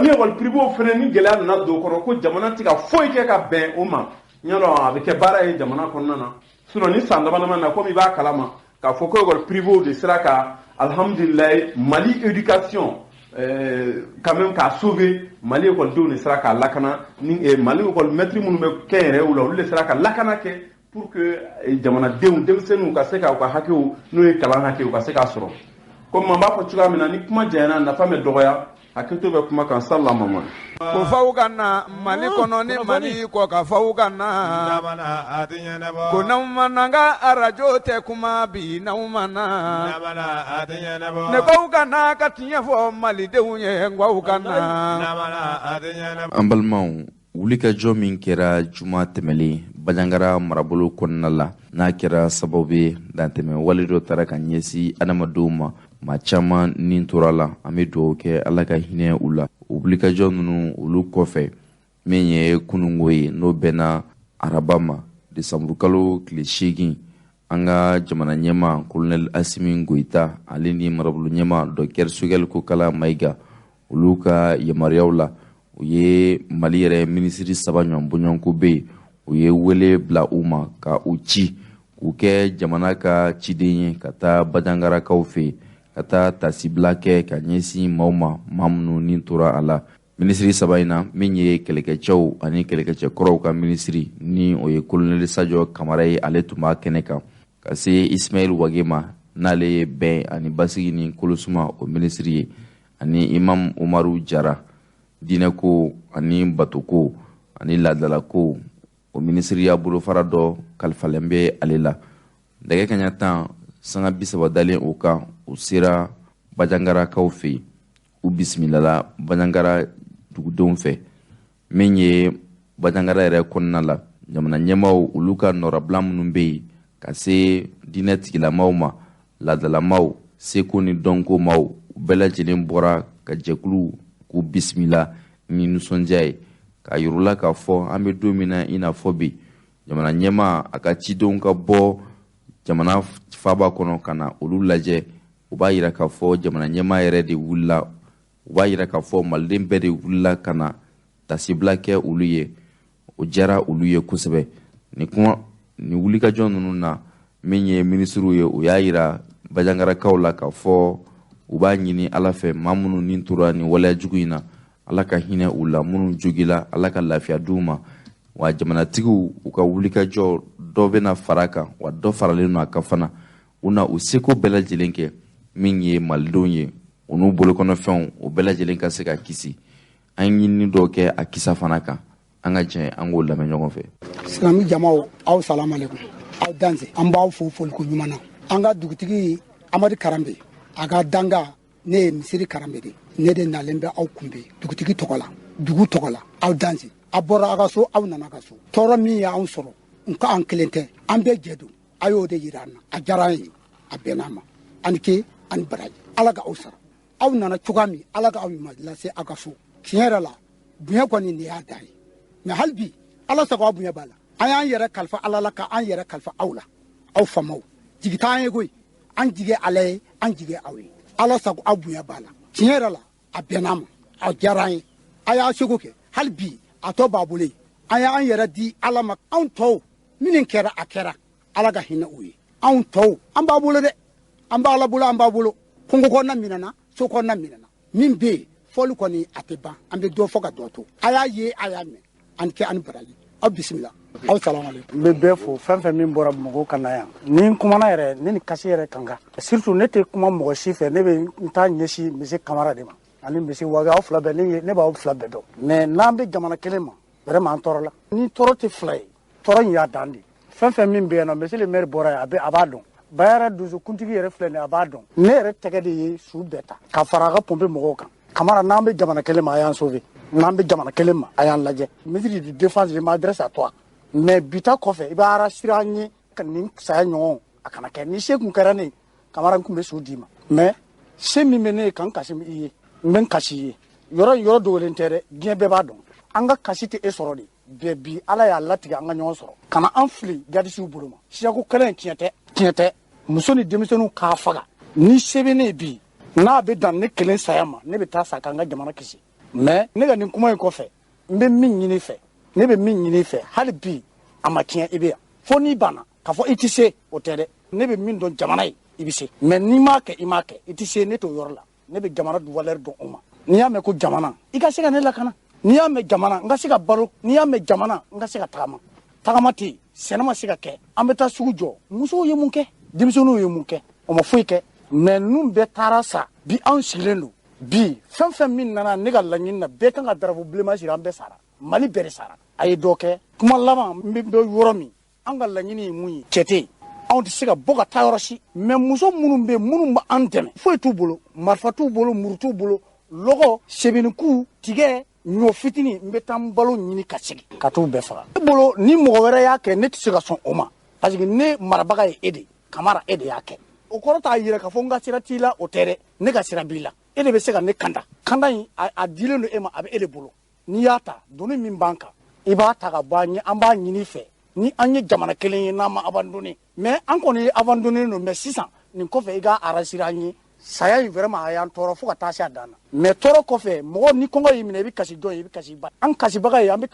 ni école privée fana ni gɛlɛya nana don o kɔrɔ ko jamana tɛ ka foyi kɛ ka bɛn o ma ɲɔdɔn a bɛ kɛ baara ye jamana kɔnɔna na sinon ni san dama na komi i b'a kalama k'a fɔ ko école privée de sera ka alhamdulilayi Mali éducation quand même k'a sauver Mali écoledenw de sera k'a lakana ni Mali école maître minnu bɛ kɛnyɛrɛyew la olu de sera ka lakana kɛ pour que jamanadenw denmisɛnninw ka se ka u ka hakɛw n'o ye kalan hakɛ u ka se k'a sɔrɔ komi an b'a fɔ cogoya min na ni kuma janyana nafa bɛ dɔgɔya hakɛto bɛ kuma kan sallah mama ko faw ka na Mali kɔnɔ ni Mali kɔ ka faw ka na ko n'aw ma na n ka arajo tɛ kuma bi n'aw ma na ne k'aw ka na ka tiɲɛ fɔ malidenw ye n k'aw ka na an balimaw wulikajɔ min kɛra juma tɛmɛlen Bajangara marabolo kɔnɔna la n'a kɛra sababu ye dantɛmɛ wale dɔ taara ka ɲɛsin adamadenw ma maa caman ni tora la an bɛ dugawu kɛ Ala ka hinɛ u la o wulikajɔ ninnu olu kɔfɛ min ye kunungo ye n'o bɛnna araba ma desanburu kalo tile 8 an ka jamana ɲɛma Colonel Asimi Goita ale ni marabolo ɲɛma Dr Sogɛl Kokala Mayiga olu ka yamaruyaw la u ye Mali yɛrɛ minisiri 3 ɲɔgɔn bɔɲɔgɔnko bɛ yen u ye wele bila u ma ka u ci k'u kɛ jamana ka ciden ye ka taa Bajangarakaw fɛ ka taa tasibila kɛ ka ɲɛsin maaw ma maa minnu ni tora a la minisiri 3 in na min ye kɛlɛkɛcɛw ani kɛlɛkɛcɛkɔrɔw ka minisiri ni o ye Colonel Sajo Kamara ye ale tun b'a kɛnɛ kan ka se Ismail Wage ma n'ale ye bɛn ani basigi ni kolosuma o minisiri ye ani Imam Umaru Jara diinɛko ani batoko ani laadalako o minisiriya bolofara dɔ kalifalen bɛ ale la dɛgɛ kaɲa 10 sanga 30 dalen o kan u sera Bajangarakaw fɛ u bisimilala Bajangara dugudenw fɛ min ye Bajangara yɛrɛ kɔnɔna la jamana ɲɛmaw olu ka nɔrabila minnu bɛ yen ka se diinɛ tigilamaw ma laadalamaw seko ni dɔnko maw u bɛɛ lajɛlen bɔra ka jɛkulu k'u bisimila ni nisɔndiya ye k'a yir'ula k'a fɔ an bɛ don min na i n'a fɔ bi jamana ɲɛmaa a ka cidenw ka bɔ jamana faaba kɔnɔ ka na olu lajɛ u b'a yira k'a fɔ jamana ɲɛmaa yɛrɛ de wulila u b'a yira k'a fɔ maliden bɛɛ de wulila ka na tasibila kɛ olu ye o diyara olu ye kosɛbɛ ni wulikajɔ ninnu na min ye minisiriw ye o y'a yira bajangarakaw la k'a fɔ u b'a ɲini ala fɛ maa minnu ni tora ni waleya jugu in na ala ka hinɛ u la minnu jogila ala ka lafiya d'u ma wa jamanatigiw u ka wulikajɔ dɔ bɛna fara kan wa dɔ faralen no a kan fana u na u seko bɛɛ lajɛlen kɛ min ye malidenw ye u n'u bolokɔnɔfɛnw o bɛɛ lajɛlen ka se ka kisi an ɲinini dɔw kɛ a kisa fana kan an ka jɛn an k'o lamɛn ɲɔgɔn fɛ. Silamɛ jamaw aw salamu alaikum aw danse an b'aw fo foliko ɲuman na an ka dugutigi Amadu Karambe a ka danga ne ye misiri Karambe de ne de nalen bɛ aw kunbɛn dugutigi tɔgɔ la dugu tɔgɔ la aw danse a bɔra a ka so aw nana ka so tɔɔrɔ min y'anw sɔrɔ nka an kelen tɛ an bɛɛ jɛ don a y'o de yira an na a diyara an ye a bɛnna an ma ani ke ani baraji ala ka aw sara aw nana cogoya min ala ka aw ɲuman lase aw ka so tiɲɛ yɛrɛ la bonya kɔni de y'a dan ye mais hali bi ala sago aw bonya b'a la an y'an yɛrɛ kalifa ala la ka an yɛrɛ kalifa aw la aw famaw jigi t'an ye koyi an jigi ala ye an jigi aw ye ala sago aw bonya b'a la tiɲɛ yɛrɛ la a bɛnna an ma a diyara an ye a y'a seko kɛ hali bi a tɔ b'a bolo yen an y'an yɛrɛ di ala ma anw tɔw minnu kɛra a kɛra ala ka hinɛ u ye anw tɔw an b'a bolo dɛ an b'a ala bolo an b'a bolo kungo kɔnɔna minɛna so kɔnɔna minɛna min bɛ yen fɔli kɔni a tɛ ban an bɛ dɔ fɔ ka dɔ to a y'a ye a y'a mɛn an kɛ ani baraji aw bisimila aw salamu alaikum. n bɛ bɛɛ fo fɛn fɛn min bɔra mɔgɔw ka na yan ni n kumana yɛrɛ ne ni kasi yɛrɛ kan kan surtout ne tɛ kuma mɔgɔ si fɛ ne bɛ n ta ɲɛsin misi kamara de ma ani misi waga aw fila bɛɛ ne b'aw fila bɛɛ dɔn mais n'an bɛ jamana kelen ma vraiment an tɔɔrɔ la ni tɔɔrɔ tɛ fila ye tɔɔrɔ in y'a dan de fɛn fɛn min bɛ yen nɔ monsieur le maire bɔra yen a b'a dɔn bayara dusukuntigi yɛrɛ filɛ nin a b'a dɔn ne yɛrɛ tɛgɛ de ye su bɛɛ ta ka fara a ka pompe mɔgɔw kan kamara n'an bɛ jamana kelen ma a y'an sauver n'an bɛ jamana kelen ma a y'an lajɛ ministre de défense je m'adresse à toi mais bita kɔfɛ i b'a arasira an ye ka nin saya ɲɔgɔn a kana kɛ ni se kun kɛra ne ye kamara n kun bɛ su d'i ma mais se min bɛ ne ye ka n kasi i ye n bɛ n kasi i ye yɔrɔ dogolen tɛ dɛ diɲɛ bɛɛ b'a dɔn an ka kasi tɛ e sɔrɔ de bɛɛ bi ala y'a latigɛ an ka ɲɔgɔn sɔrɔ ka na an fili gadisiw bolo ma siyako kɛlɛ in tiɲɛ tɛ muso ni denmisɛnninw k'a faga ni se bɛ ne ye bi n'a bɛ dan ne kelen saya ma ne bɛ taa sa k'an ka jamana kisi mais ne ka nin kuma in kɔfɛ n bɛ min ɲini fɛ ne bɛ min ɲini fɛ hali bi a ma tiɲɛ i bɛ yan fo n'i banna k'a fɔ i tɛ se o tɛ dɛ ne bɛ min dɔn jamana ye i bɛ se mais n'i m'a kɛ i m'a kɛ i tɛ se ne t'o yɔrɔ la ne bɛ jamana du valeur dɔn o ma n'i y'a mɛn ko jamana i ka se ka ne lakana n'i y'a mɛn jamana n ka se ka balo n'i y'a mɛn jamana n ka se ka tagama tɛ yen sɛnɛ ma se ka kɛ an bɛ taa sugu jɔ musow ye mun kɛ denmisɛnninw ye mun kɛ o ma foyi kɛ mais ninnu bɛɛ taara sa bi anw sigilen don bi fɛn fɛn min nana ne ka laɲini na bɛɛ kan ka drapeau bilenman siri an bɛɛ sara mali bɛɛ de sara a ye dɔ kɛ kuma laban n bɛ yɔrɔ min an ka laɲini ye mun ye cɛ tɛ yen anw tɛ se ka bɔ ka taa yɔrɔ si mais muso minnu bɛ yen minnu b'an dɛmɛ foyi t'u bolo marifa t'u bolo muru t'u bolo lɔgɔ sebeniku tigɛ ɲɔ fitinin n bɛ taa n balo ɲini ka segin ka t'u bɛɛ faga ne bolo ni mɔgɔ wɛrɛ y'a kɛ ne tɛ se ka sɔn o ma parce que ne marabaga ye e de kamara e de y'a kɛ o kɔrɔ t'a yira k'a fɔ n ka sira t'i la o tɛ dɛ ne ka sira b'i la e de bɛ se ka ne kanda in a dilen don e ma a bɛ e de bolo n'i y'a ta doni min b'an kan i b'a ta ka bɔ an ye an b'a ɲini i fɛ ni an ye jamana kelen ye n'an ma abandonné mais an kɔni ye abandonné don mais sisan nin kɔfɛ i ka arasira an ye saya in vraiment a y'an tɔɔrɔ fo ka taa se a dan na mais tɔɔrɔ kɔfɛ mɔgɔ ni kɔngɔ y'i minɛ i bɛ kasi dɔ ye i bɛ kasi ba an kasibaga ye an bɛ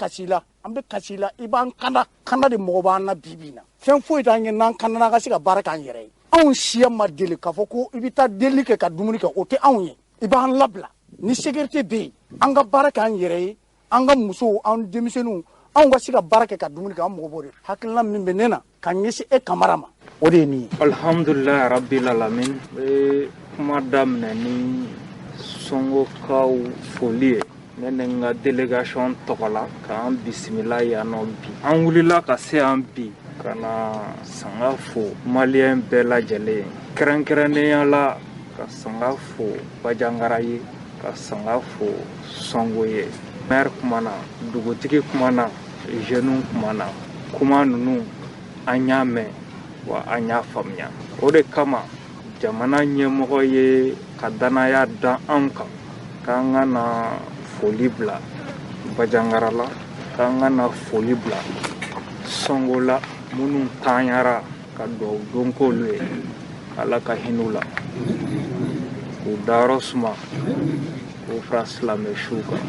kasi la i b'an kanda de mɔgɔ b'an na bi bi in na fɛn foyi t'an ye n'an kanda an ka se ka baara k'an yɛrɛ ye anw siya ma deli k'a fɔ ko i bɛ taa delili kɛ ka dumuni kɛ o tɛ anw ye i b'an labila ni sécurité bɛ yen an ka baara k'an yɛrɛ ye an ka musow an denmisɛnninw anw ka se ka baara kɛ ka dumuni kɛ an mago b'o de hakilina min bɛ ne na ka ɲɛsin e kamara ma o de ye nin ye. alhamdulilayi rabil alamin n bɛ kuma daminɛ ni sɔngokaw foli ye ne ni n ka délégation tɔgɔ la k'an bisimila yan nɔ bi an wulila ka se yan bi ka na sanga fo maliyɛn bɛɛ lajɛlen kɛrɛnkɛrɛnnenya la ka sanga fo bajangara ye ka sanga fo sɔngo ye maire kumana dugutigi kumana jeunes kumana kuma ninnu an y'a mɛn wa an y'a faamuya o de kama jamana ɲɛmɔgɔ ye ka danaya da an kan k'an ka na foli bila Bajangara la k'an ka na foli bila Songo la minnu tanyara ka dugawu don k'olu ye Ala ka hin'u la k'u dayɔrɔ suma k'u fara silamɛ suw kan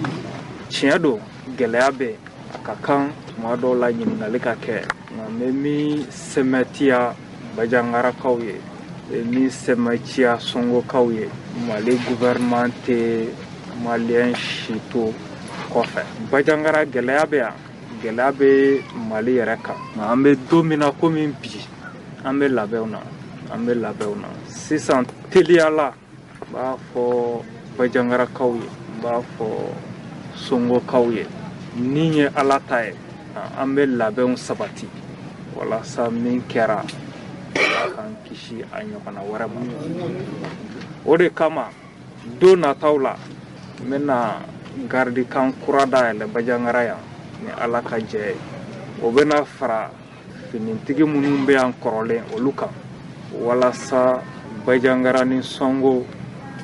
tiɲɛ don gɛlɛya bɛ a ka kan tuma dɔw la ɲininkali ka kɛ nka n bɛ min sɛmɛtiya Bajangarakaw ye min sɛmɛtiya Songokaw ye Mali gouvernement tɛ maliyɛn si to kɔfɛ Bajangara gɛlɛya bɛ yan gɛlɛya bɛ Mali yɛrɛ kan nka an bɛ don min na komi bi an bɛ labɛnw na sisan teliyala n b'a fɔ Bajangarakaw ye n b'a fɔ Songokaw ye ni ye Ala ta ye an bɛ labɛnw sabati walasa min kɛra k'an kisi a ɲɔgɔnna wɛrɛ ma o de kama don nataw la n bɛna gardikan kura dayɛlɛ Bajangara yan ni Ala ka jɛ ye o bɛna fara finitigi minnu bɛ yan kɔrɔlen olu kan walasa Bajangara ni Songo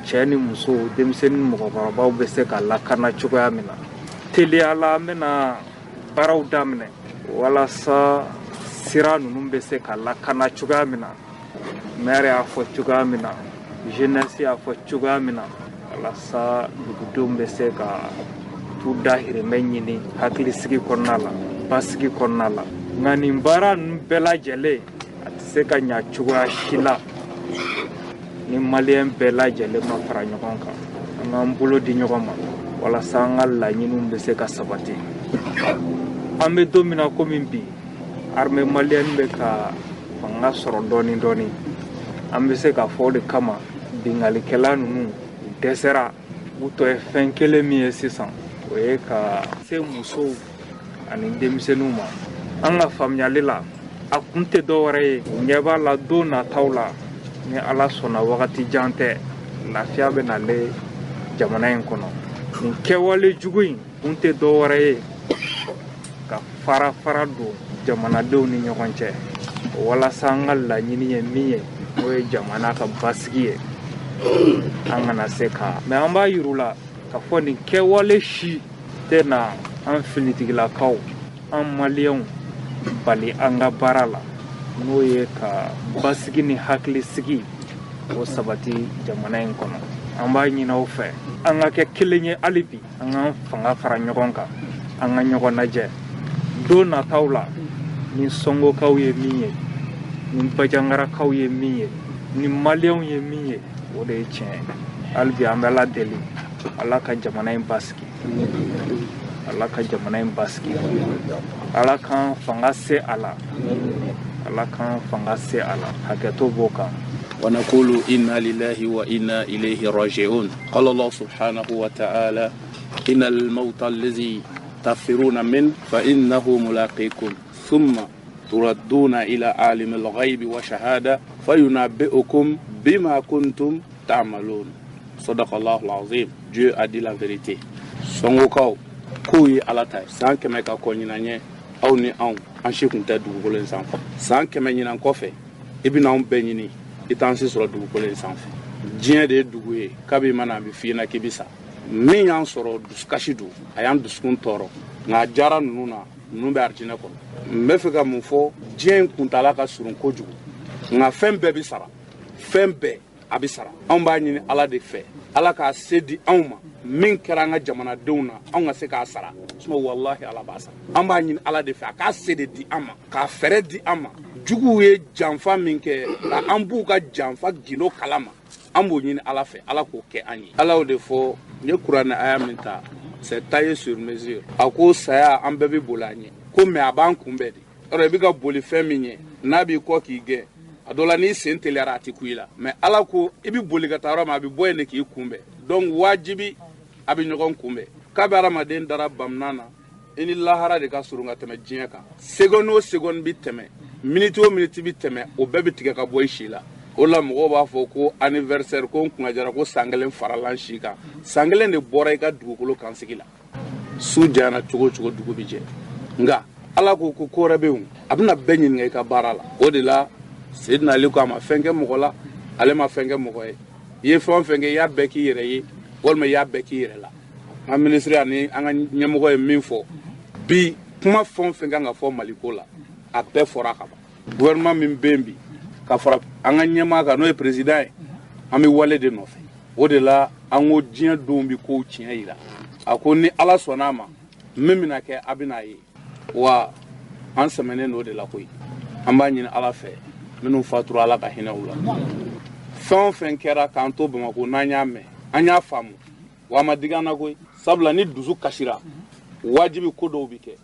cɛ ni muso denmisɛnnin ni mɔgɔkɔrɔbaw bɛ se ka lakana cogoya min na teliyala n bɛna baaraw daminɛ walasa sira ninnu bɛ se ka lakana cogoya min na maire y'a fɔ cogoya min na jeunesse y'a fɔ cogoya min na walasa dugudenw bɛ se ka t'u dahirimɛ ɲini hakilisigi kɔnɔna la basigi kɔnɔna la nka nin baara ninnu bɛɛ lajɛlen a tɛ se ka ɲɛ cogoya si la ni maliyɛn bɛɛ lajɛlen ma fara ɲɔgɔn kan an k'an bolo di ɲɔgɔn ma walasa an ka laɲiniw bɛ se ka sabati an bɛ don min na komi bi armée malienne bɛ ka fanga sɔrɔ dɔɔni dɔɔni an bɛ se ka fɔ o de kama bingalikɛla ninnu u dɛsɛra u tɔ ye fɛn kelen min ye sisan o ye ka se musow ani denmisɛnninw ma an ka faamuyali la a kun tɛ dɔwɛrɛ ye u ɲɛ b'a la don nataw la ni Ala sɔnna wagati jan tɛ lafiya bɛ nale jamana in kɔnɔ nin kɛwale jugu in kun tɛ dɔwɛrɛ ye ka fara don jamanadenw ni ɲɔgɔn cɛ walasa an ka laɲini ye min ye n'o ye jamana ka basigi ye an kana se ka mɛ an b'a yir'u la ka fɔ nin kɛwale si tɛ na an finitigilakaw an maliyɛnw bali an ka baara la n'o ye ka basigi ni hakilisigi o sabati jamana in kɔnɔ an b'a ɲini aw fɛ an ka kɛ kelen ye hali bi an k'an fanga fara ɲɔgɔn kan an ka ɲɔgɔn lajɛ don nataw la ni Songokaw ye min ye ni Bajangarakaw ye min ye ni maliyɛnw ye min ye o de ye tiɲɛ hali bi an bɛ Ala deli Ala ka jamana in basigi Ala ka jamana in basigi Ala k'an fanga se a la Ala k'an fanga se a la hakɛto b'o kan ونقول إنا لله وإنا إليه راجعون قال الله سبحانه وتعالى إن الموت الذي تفرون منه فإنه ملاقيكم ثم تردون إلى عالم الغيب وشهادة فينبئكم بما كنتم تعملون صدق الله العظيم. Dieu a dit la vérité. Songokaw kuyi alata san kɛmɛ ka kɔ ɲinanye aw ni anw an si kun tɛ dugukolo in sanfɛ san kɛmɛ ɲinan kɔfɛ i bɛna anw bɛɛ ɲini i t'an si sɔrɔ dugukolo in sanfɛ diɲɛ de ye dugu ye kabi mana a bɛ f'i ɲɛna k'i bɛ sa min y'an sɔrɔ dusukasi don a y'an dusukun tɔɔrɔ nka a diyara ninnu na ninnu bɛ arijinɛ kɔnɔ n bɛ fɛ ka mun fɔ diɲɛ in kuntala ka surun kojugu nka fɛn bɛɛ bɛ sara fɛn bɛɛ a bɛ sara anw b'a ɲini Ala de fɛ Ala k'a se di anw ma min kɛra an ka jamanadenw na anw ka se k'a sara sinon walahi Ala b'a sara an b'a ɲini Ala de fɛ a k'a se de di an ma k'a fɛrɛ di an ma juguw ye janfa min kɛ ka an b'u ka janfa gindo kalama an b'o ɲini Ala fɛ Ala k'o kɛ an ye Ala y'o de fɔ n ye kuranɛ aya min ta c'est taillé sur mesure a ko saya an bɛɛ bɛ boli a ɲɛ ko mais a b'an kunbɛn de yɔrɔ i bɛ ka boli fɛn min ɲɛ n'a b'i kɔ k'i gɛn a dɔ la n'i sen teliyara a tɛ ku i la mais Ala ko i bɛ boli ka taa yɔrɔ min a bɛ bɔ yen de k'i kunbɛn donc wajibi a bɛ ɲɔgɔn kunbɛn k'a bɛ adamaden dara bamuna na i ni lahara de ka surun ka tɛmɛ diɲɛ kan seconde o seconde bɛ tɛmɛ minute o minute bɛ tɛmɛ o bɛɛ bɛ tigɛ ka bɔ i si la o la mɔgɔw b'a fɔ ko anniversaire ko n kunna jara ko san kelen farala n si kan san kelen de bɔra i ka dugukolo kansigi la su janyana cogo o cogo dugu bɛ jɛ nka Ala ko ko wɛrɛ bɛ yen a bɛna bɛɛ ɲininka i ka baara la o de la Seydina Ali ko a ma fɛn kɛ mɔgɔ la ale ma fɛn kɛ mɔgɔ ye i ye fɛn o fɛn kɛ i y'a bɛɛ k'i yɛrɛ ye walima i y'a bɛɛ k'i yɛrɛ la an ministre ani an ka ɲɛmɔgɔ ye min fɔ bi kuma fɛn o fɛn kan ka fɔ Maliko la a bɛɛ fɔra ka ban gouvernement min bɛ yen bi ka fara an ka ɲɛmaa kan n'o ye président ye an bɛ wale de nɔfɛ o de la an ko diɲɛ donw bi kow tiɲɛ yira a ko ni Ala sɔnna a ma min bɛna kɛ a bɛna ye wa an sɛmɛnen n'o de la koyi an b'a ɲini Ala fɛ minnu fatura Ala ka hinɛ u la fɛn o fɛn kɛra k'an to Bamako n'an y'a mɛn an y'a faamu wa a ma digi an na koyi sabula ni dusu kasira wajibi ko dɔw bi kɛ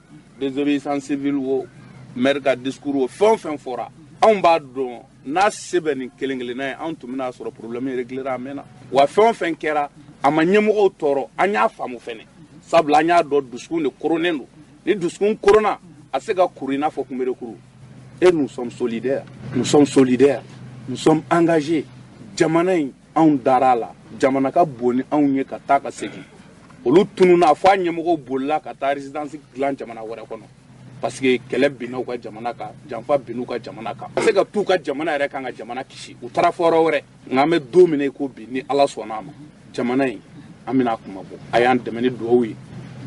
désobéissance civile o maire ka discours o fɛn o fɛn fɔra anw b'a dɔn n'a se bɛ nin kelen kelenna ye anw tun bɛna sɔrɔ problème réglera a mɛnna wa fɛn o fɛn kɛra a ma ɲɛmɔgɔw tɔɔrɔ an y'a faamu fɛnɛ sabula an y'a dɔn dusukun de koronnen don ni dusukun koronna a se ka kuru i n'a fɔ kunberekuru et nous sommes solidaires nous sommes engagés jamana in anw dar'a la jamana ka bon ni anw ye ka taa ka segin olu tununa fɔ a ɲɛmɔgɔw bolila ka taa résidence dilan jamana wɛrɛ kɔnɔ parce que kɛlɛ binna u ka jamana kan janfa binna u ka jamana kan ka se ka t'u ka jamana yɛrɛ kan ka jamana kisi u taara fɔ yɔrɔ wɛrɛ nka an bɛ don min na i ko bi ni Ala sɔnna a ma jamana in an bɛna kuma bɔ a y'an dɛmɛ ni duwawu ye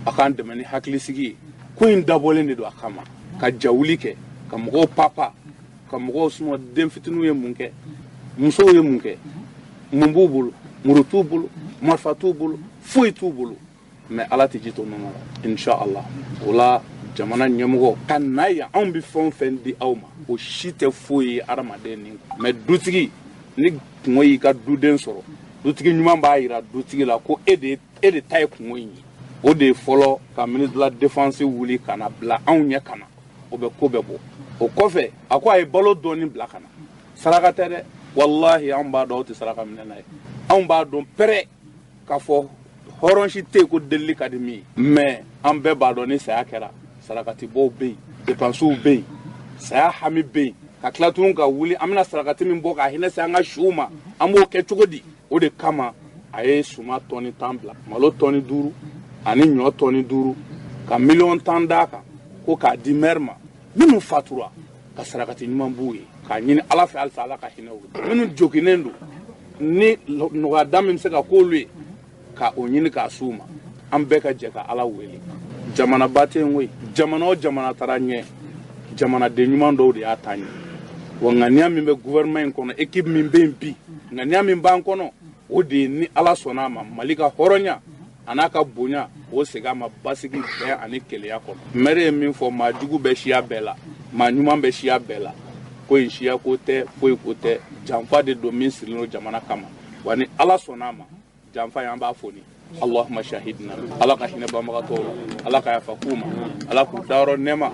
a k'an dɛmɛ ni hakilisigi ye ko in dabɔlen de don a kama ka jawuli kɛ ka mɔgɔw papa ka mɔgɔw suma den fitininw ye mun kɛ musow ye mun kɛ mun b'u bolo muru t'u bolo marifa t'u bolo foyi t'u bolo mais Ala tɛ ji to nɔnɔ la inshallah o la jamana ɲɛmɔgɔ ka na yan anw bɛ fɛn o fɛn di aw ma o si tɛ foyi ye adamaden ni mais dutigi ni kungo y'i ka duden sɔrɔ dutigi ɲuman b'a jira dutigi la ko e de ta ye kungo in ye o de ye fɔlɔ ka ministre de la défense wuli ka na bila anw ɲɛ ka na o bɛ ko bɛɛ bɔ o kɔfɛ a ko a ye balo dɔɔni bila ka na saraka tɛ dɛ wallahi anw b'a dɔn aw tɛ saraka minɛ n'a ye anw b'a dɔn pɛrɛ k'a fɔ hɔrɔn si tɛ yen ko delili ka di min ye mais an bɛɛ b'a dɔn ni saya kɛra sarakati bɔw bɛ yen dépenses bɛ yen saya hami bɛ yen ka tila tuguni ka wuli an bɛna sarakati min bɔ ka hinɛ se an ka siw ma an b'o kɛ cogo di o de kama a ye suma tɔni 10 bila malo tɔni 5 ani ɲɔ tɔni 5 ka miliyɔn 10 d'a kan ko k'a di maire ma minnu fatura ka sarakati ɲuman b'u ye k'a ɲini Ala fɛ halisa Ala ka hinɛ u la minnu joginnen don ni nɔgɔya min bɛ se ka k'olu ye ka o ɲini k'a s'u ma an bɛɛ ka jɛ ka Ala wele jamana ba tɛ yen koyi jamana o jamana taara ɲɛ jamanaden ɲuman dɔw de y'a taa ɲɛ wa ŋaniya min bɛ gouvernement in kɔnɔ équipe min bɛ yen bi ŋaniya min b'an kɔnɔ o de ye ni Ala sɔnna a ma Mali ka hɔrɔnya a n'a ka bonya o segin a ma basigi bɛn ani keleya kɔnɔ maire ye min fɔ maa jugu bɛ siya bɛɛ la maa ɲuman bɛ siya bɛɛ la ko in siya ko tɛ foyi ko tɛ janfa de don min sirilen don jamana kama wa ni Ala sɔnna a ma janfa ye an b'a foni Allahumma shahidna Ala ka hinɛ banbagatɔw la Ala ka yafa k'u ma Ala k'u dayɔrɔ nɛɛma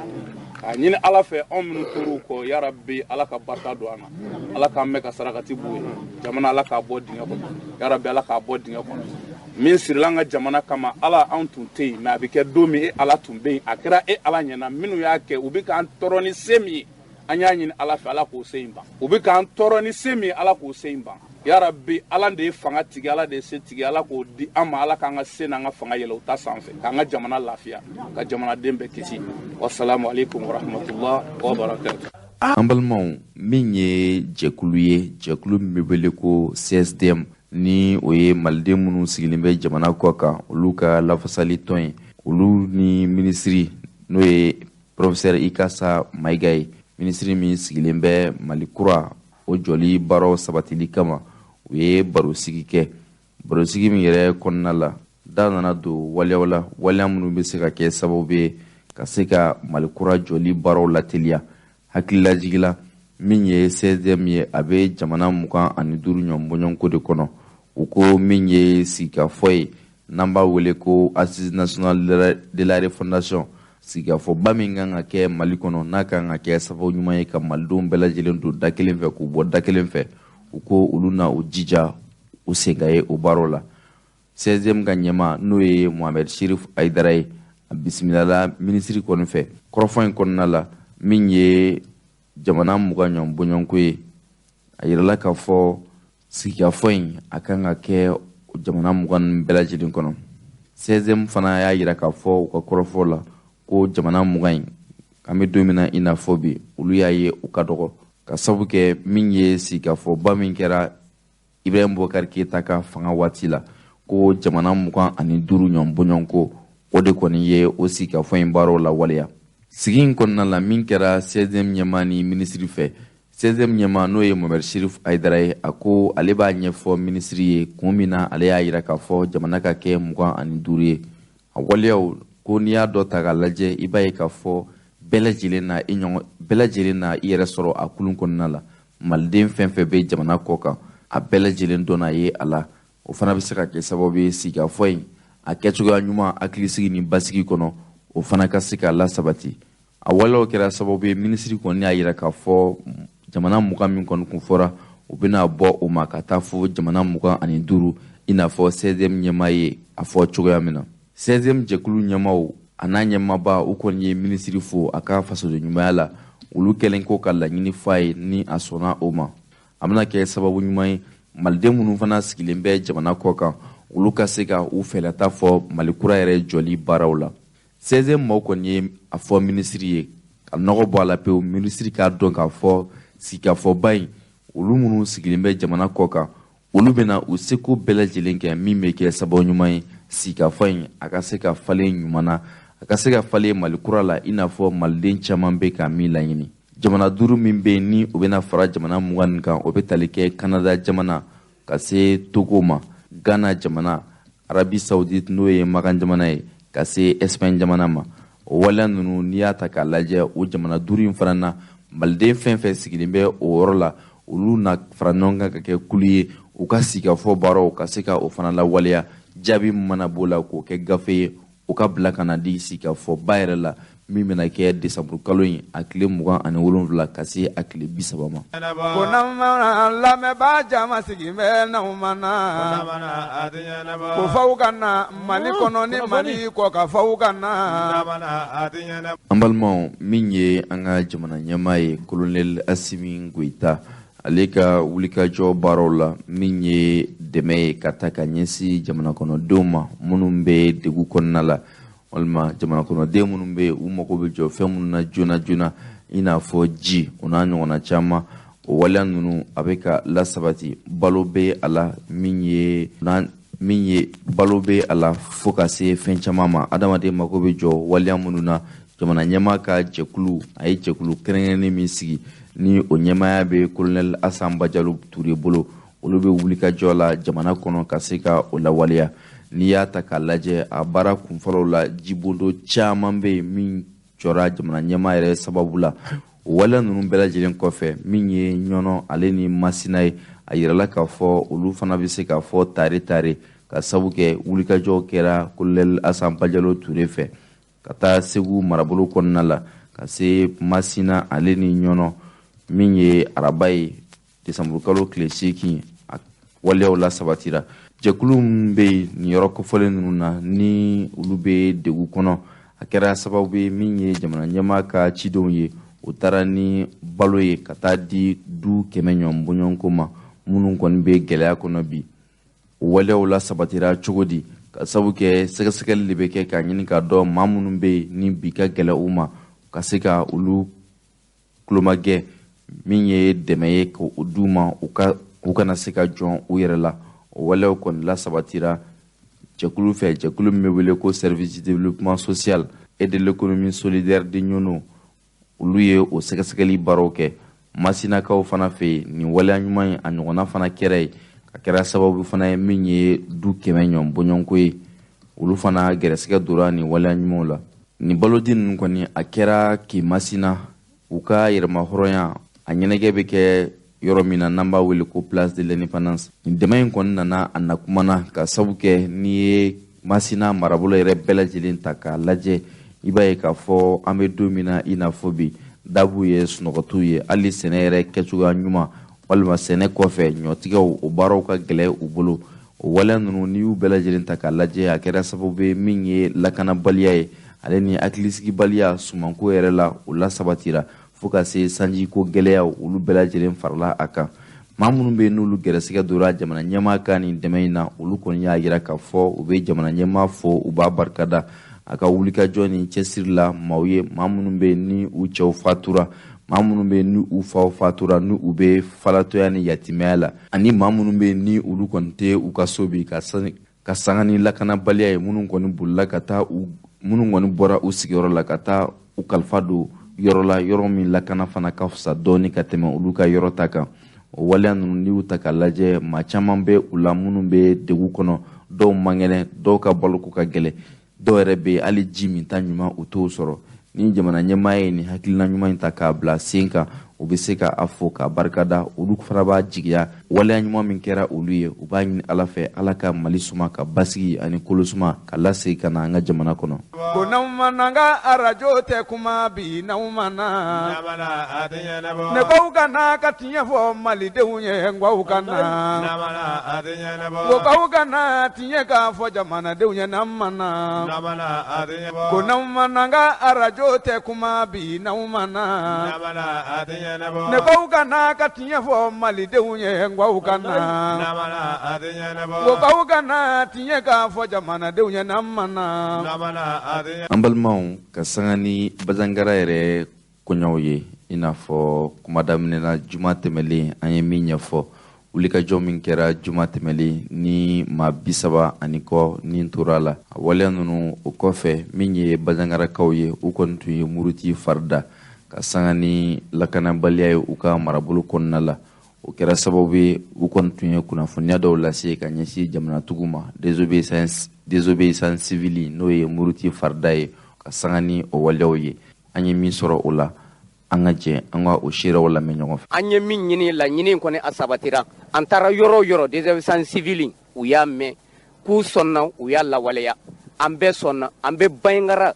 k'a ɲini Ala fɛ anw minnu tor'u kɔ ya Rabbi Ala ka barika don an na Ala k'an mɛn ka sarakati b'u ye jamana Ala k'a bɔ dingɛ kɔnɔ ya Rabbi Ala k'a bɔ dingɛ kɔnɔ min sirila an ka jamana kama Ala anw tun tɛ yen mais a bɛ kɛ don min e Ala tun bɛ yen a kɛra e Ala ɲɛna minnu y'a kɛ u bɛ k'an tɔɔrɔ ni se min ye an y'a ɲini Ala fɛ Ala k'o se in ban u bɛ k'an tɔɔrɔ ni se min ye Ala k'o se in ban ya Rabbi Ala de ye fanga tigi Ala de ye se tigi Ala k'o di an ma Ala k'an ka se n'an ka fanga yɛlɛ u ta sanfɛ k'an ka jamana lafiya ka jamanaden bɛɛ kisi wassalamu alaikum warahmatullahi wabarakatuh. An balimaw min ye jɛkulu ye jɛkulu min bɛ wele ko CSDM ni o ye maliden minnu sigilen bɛ jamana kɔ kan olu ka lafasali tɔn ye olu ni minisiri n'o ye professeur Ikasa Mayiga ye minisiri min sigilen bɛ Mali kura o jɔli baaraw sabatili kama u ye barosigi kɛ barosigi min yɛrɛ kɔnɔna la da nana don waleyaw la waleya minnu bɛ se ka kɛ sababu ye ka se ka Mali kura jɔli baaraw lateliya hakililajigila min ye CSDM ye a bɛ jamana 25 ɲɔgɔnbɔɲɔgɔnko de kɔnɔ u ko min ye sigikafɔ ye n'an b'a wele ko Assise nationale de la refondation sigikafɔba min kan ka kɛ Mali kɔnɔ n'a kan ka kɛ sababu ɲuman ye ka malidenw bɛɛ lajɛlen don da kelen fɛ k'u bɔ da kelen fɛ u ko olu na u jija u sen ka ye o baaraw la CSDM ka ɲɛma n'o ye Mohamed Chérif Aïdara ye a bisimilala minisiri kɔni fɛ kɔrɔfɔ in kɔnɔna la min ye jamana 20 ɲɔgɔnbɔɲɔgɔnko ye a yirala k'a fɔ sigikafɔ in a kan ka kɛ jamana 20 bɛɛ lajɛlen kɔnɔ CSDM fana y'a yira k'a fɔ u ka kɔrɔfɔ la ko jamana 20 in an bɛ don min na i n'a fɔ bi olu y'a ye u ka dɔgɔ ka sabu kɛ min ye sigikafɔba min kɛra Ibrahim Boubacar Keïta ka fanga waati la ko jamana 25 ɲɔgɔn bɔɲɔgɔnko o de kɔni ye o sigikafɔ in baaraw la waleya. Sigi in kɔnɔna la min kɛra 16e ɲɛma ni minisiri fɛ, 16e ɲɛma n'o ye Mohamed Chérif Aïdara ye, a ko ale b'a ɲɛfɔ minisiri ye kun min na ale y'a yira k'a fɔ jamana ka kɛ 25 ye. A waleyaw ko n'i y'a dɔ ta k'a lajɛ i b'a ye k'a fɔ bɛɛ lajɛlen na i yɛrɛ sɔrɔ a kulun kɔnɔna la. Maliden fɛn fɛn bɛ jamana kɔ kan a bɛɛ lajɛlen dɔnna ye a la. O fana bɛ se ka kɛ sababu ye sigikafɔ in a kɛcogoya ɲuman hakilisigi ni basigi kɔnɔ o fana ka se ka lasabati. A waleyaw kɛra sababu ye minisiri kɔni y'a yira k'a fɔ jamana 20 min kɔni kun fɔra u bɛna bɔ o ma ka taa fo jamana 25 i n'a fɔ 16e ɲɛma ye a fɔ cogoya min na. 16e jɛkulu ɲɛmaw a n'a ɲɛmaba u kɔni ye minisiri fo a ka fasoden ɲumanya la. Olu kɛlen ko ka laɲini f'a ye ni a sɔnna o ma. A bɛna kɛ sababu ɲuman ye maliden minnu fana sigilen bɛ jamana kɔ kan olu ka se ka u fɛlata fɔ Mali kura yɛrɛ jɔli baaraw la. 16e maaw kɔni ye a fɔ minisiri ye ka nɔgɔ bɔ a la pewu. Minisiri k'a dɔn k'a fɔ sigikafɔba in olu minnu sigilen bɛ jamana kɔ kan olu bɛna u seko bɛɛ lajɛlen kɛ min bɛ kɛ sababu ɲuman ye sigikafɔ in a ka se ka falen ɲuman na, a ka se ka falen Mali kura la i n'a fɔ maliden caman bɛ ka min laɲini. Jamana 5 min bɛ ni o bɛna fara jamana 20 kan o bɛ tali kɛ Canada jamana ka se Togo ma, Ghana jamana, Arabi Saoudite n'o ye Makan jamana ye ka se Espagne jamana ma. O waleya ninnu n'i y'a ta k'a lajɛ o jamana 5 in fana na maliden fɛn fɛn sigilen bɛ o yɔrɔ la olu na fara ɲɔgɔn kan ka kɛ kulu ye u ka sigikafɔ baaraw ka se ka o fana la waleya. Jaabi mana b'o la k'o kɛ gafe ye o ka bila ka na di sigikafɔba yɛrɛ la min bɛna kɛ Desanburu kalo in a tile 27 ka se a tile 30 ma. Ko n'an lamɛnbaa jama sigi bɛ n'aw mana ko faw ka na Mali kɔnɔ ni Mali kɔ ka faw ka na. An balimaw min ye an ka jamana ɲɛmaa ye Colonel Assimi Goïta ale ka wulikajɔ baaraw la min ye dɛmɛ ye ka taa ka ɲɛsin jamana kɔnɔdenw ma minnu bɛ degun kɔnɔna la walima jamana kɔnɔden minnu bɛ u mago bɛ jɔ fɛn minnu na joona joona i n'a fɔ ji o n'a ɲɔgɔnna caman. O waleya ninnu a bɛ ka lasabati. Balo bɛ a la min ye balo bɛ a la fo ka se fɛn caman ma. Adamaden mago bɛ jɔ waleya minnu na jamana ɲɛmaa ka jɛkulu a ye jɛkulu kɛrɛnkɛrɛnnen min sigi ni o ɲɛmaaya bɛ Colonel Assane Bajalo Ture bolo. Olu bɛ wulikajɔ la jamana kɔnɔ ka se ka o lawaleya. N'i y'a ta k'a lajɛ a baara kunfɔlɔw la jibondo caman bɛ yen min jɔra jamana ɲɛmaa yɛrɛ sababu la. O waleya ninnu bɛɛ lajɛlen kɔfɛ min ye Ɲɔnɔ ale ni Masina ye a yirala k'a fɔ olu fana bɛ se k'a fɔ tare ka sabu kɛ wulikajɔw kɛra Colonel Assane Bajalo Ture fɛ ka taa Segu marabolo kɔnɔna la ka se Masina ale ni Ɲɔnɔ min ye araba ye Desanburu kalo tile 8 a waleyaw la sabatira. Jɛkulu min bɛ yen nin yɔrɔ kofɔlen ninnu na ni olu bɛ degun kɔnɔ a kɛra sababu ye min ye jamana ɲɛmaa ka cidenw ye o taara ni balo ye ka taa di du 100 ɲɔgɔn bɔɲɔgɔnko ma minnu kɔni bɛ gɛlɛya kɔnɔ bi. O waleyaw la sabatira cogo di ka sabu kɛ sɛgɛsɛgɛli de bɛ kɛ k'a ɲini k'a dɔn maa minnu bɛ yen ni bi ka gɛlɛ u ma ka se ka olu kulomagɛ min ye dɛmɛ ye k'o d'u ma u kana se ka jɔn u yɛrɛ la. O waleyaw kɔni la sabatira jɛkulu fɛ jɛkulu min bɛ wele ko service de développement social et de l'économie solidaire de Ɲɔnɔ olu ye o sɛgɛsɛgɛli baaraw kɛ. Masinakaw fana fɛ nin waleya ɲuman a ɲɔgɔnna fana kɛra ye a kɛra sababu fana ye min ye du 100 ɲɔgɔn bɔɲɔgɔnko ye olu fana gɛrɛsɛgɛ dora nin waleya ɲumanw la. Nin balodi ninnu kɔni a kɛra k'i Masina u ka yɛrɛma hɔrɔnya a ɲɛnajɛ bɛ kɛ yɔrɔ min na n'an b'a wele ko place de l'indépendance. Nin dɛmɛ in kɔni nana a nakumana ka sabu kɛ n'i ye Masina marabolo yɛrɛ bɛɛ lajɛlen ta k'a lajɛ i b'a ye k'a fɔ an bɛ don min na i n'a fɔ bi dabu ye sunɔgɔtiw ye hali sɛnɛ yɛrɛ kɛcogoya ɲuman walima sɛnɛ kɔfɛ ɲɔtigɛw o baaraw ka gɛlɛ u bolo. O waleya ninnu n'i y'u bɛɛ lajɛlen ta k'a lajɛ a kɛra sababu ye min ye lakanabaliya ye ale ni hakilisigibaliya sumanko yɛrɛ la o la sabatira fo ka se sanjiko gɛlɛyaw olu bɛɛ lajɛlen farala a kan. Maa minnu bɛ yen n'olu gɛrɛsɛgɛ dora jamana ɲɛmaa ka nin dɛmɛ in na olu kɔni y'a jira k'a fɔ u bɛ jamana ɲɛmaa fɔ u b'a barikada a ka wulikajɔ ni cɛsiri la maaw ye maa minnu bɛ yen ni u cɛw fatura maa minnu bɛ yen ni u faw fatura ni u bɛ falatɔya ni yatimɛya la ani maa minnu bɛ yen ni olu kɔni tɛ u ka so bi ka ka sanga ni lakana baliya ye minnu kɔni bolila ka taa minnu kɔni bɔra u sigiyɔrɔ la ka taa u kalifa don yɔrɔ la yɔrɔ min lakana fana ka fisa dɔɔni ka tɛmɛ olu ka yɔrɔ ta kan. O waleya ninnu n'i y'u ta k'a lajɛ maa caman bɛ u la minnu bɛ degun kɔnɔ, dɔw man kɛnɛ, dɔw ka baloko ka gɛlɛ, dɔw yɛrɛ bɛ hali ji min ta ɲuman u t'o sɔrɔ. Ni jamana ɲɛmaa ye nin hakilina ɲuman in ta k'a bila sen kan, u bɛ se k'a fɔ k'a barikada, olu fana b'a jigiya waleya ɲuman min kɛra olu ye, u b'a ɲini Ala fɛ Ala ka Mali suma, ka basigi ani kolo suma ka lasegin ka na an ka jamana kɔnɔ. Ko n'aw ma n'an ka arajo tɛ kuma bi n'aw ma na ne k'aw ka na ka tiɲɛ fɔ malidenw ye n k'aw ka na ko k'aw ka na tiɲɛ k'a fɔ jamanadenw ye n'an ma na ko n'aw ma n'an ka arajo tɛ kuma bi n'aw ma na ne k'aw ka na ka tiɲɛ fɔ malidenw ye n k'aw ka na ko k'aw ka na tiɲɛ k'a fɔ jamanadenw ye n'an ma na. An balimaw, ka sanga ni Bazangara yɛrɛ kɔɲɔw ye, i n'a fɔ kuma daminɛna juma tɛmɛlen an ye min ɲɛfɔ, wulikajɔ min kɛra juma tɛmɛlen ni maa 30 ani kɔ ni tora la. A waleya ninnu o kɔfɛ min ye Bazangarakaw ye, u kɔni tun ye muruti farida ka sanga ni lakanabaliya ye u ka marabolo kɔnɔna la. O kɛra sababu ye u kɔni tun ye kunnafoniya dɔw lase ka ɲɛsin jamanatigiw ma, désobéissance civile n'o ye muruti farida ye, ka sanga ni o waleyaw ye. An ye min sɔrɔ o la, an ka jɛ an ka o seerew lamɛn ɲɔgɔn fɛ. An ye min ɲini laɲini kɔni a sabatira. An taara yɔrɔ o yɔrɔ désobéissance civile u y'a mɛn, k'u sɔnna u y'a lawaleya. An bɛɛ sɔnna, an bɛ Bayingara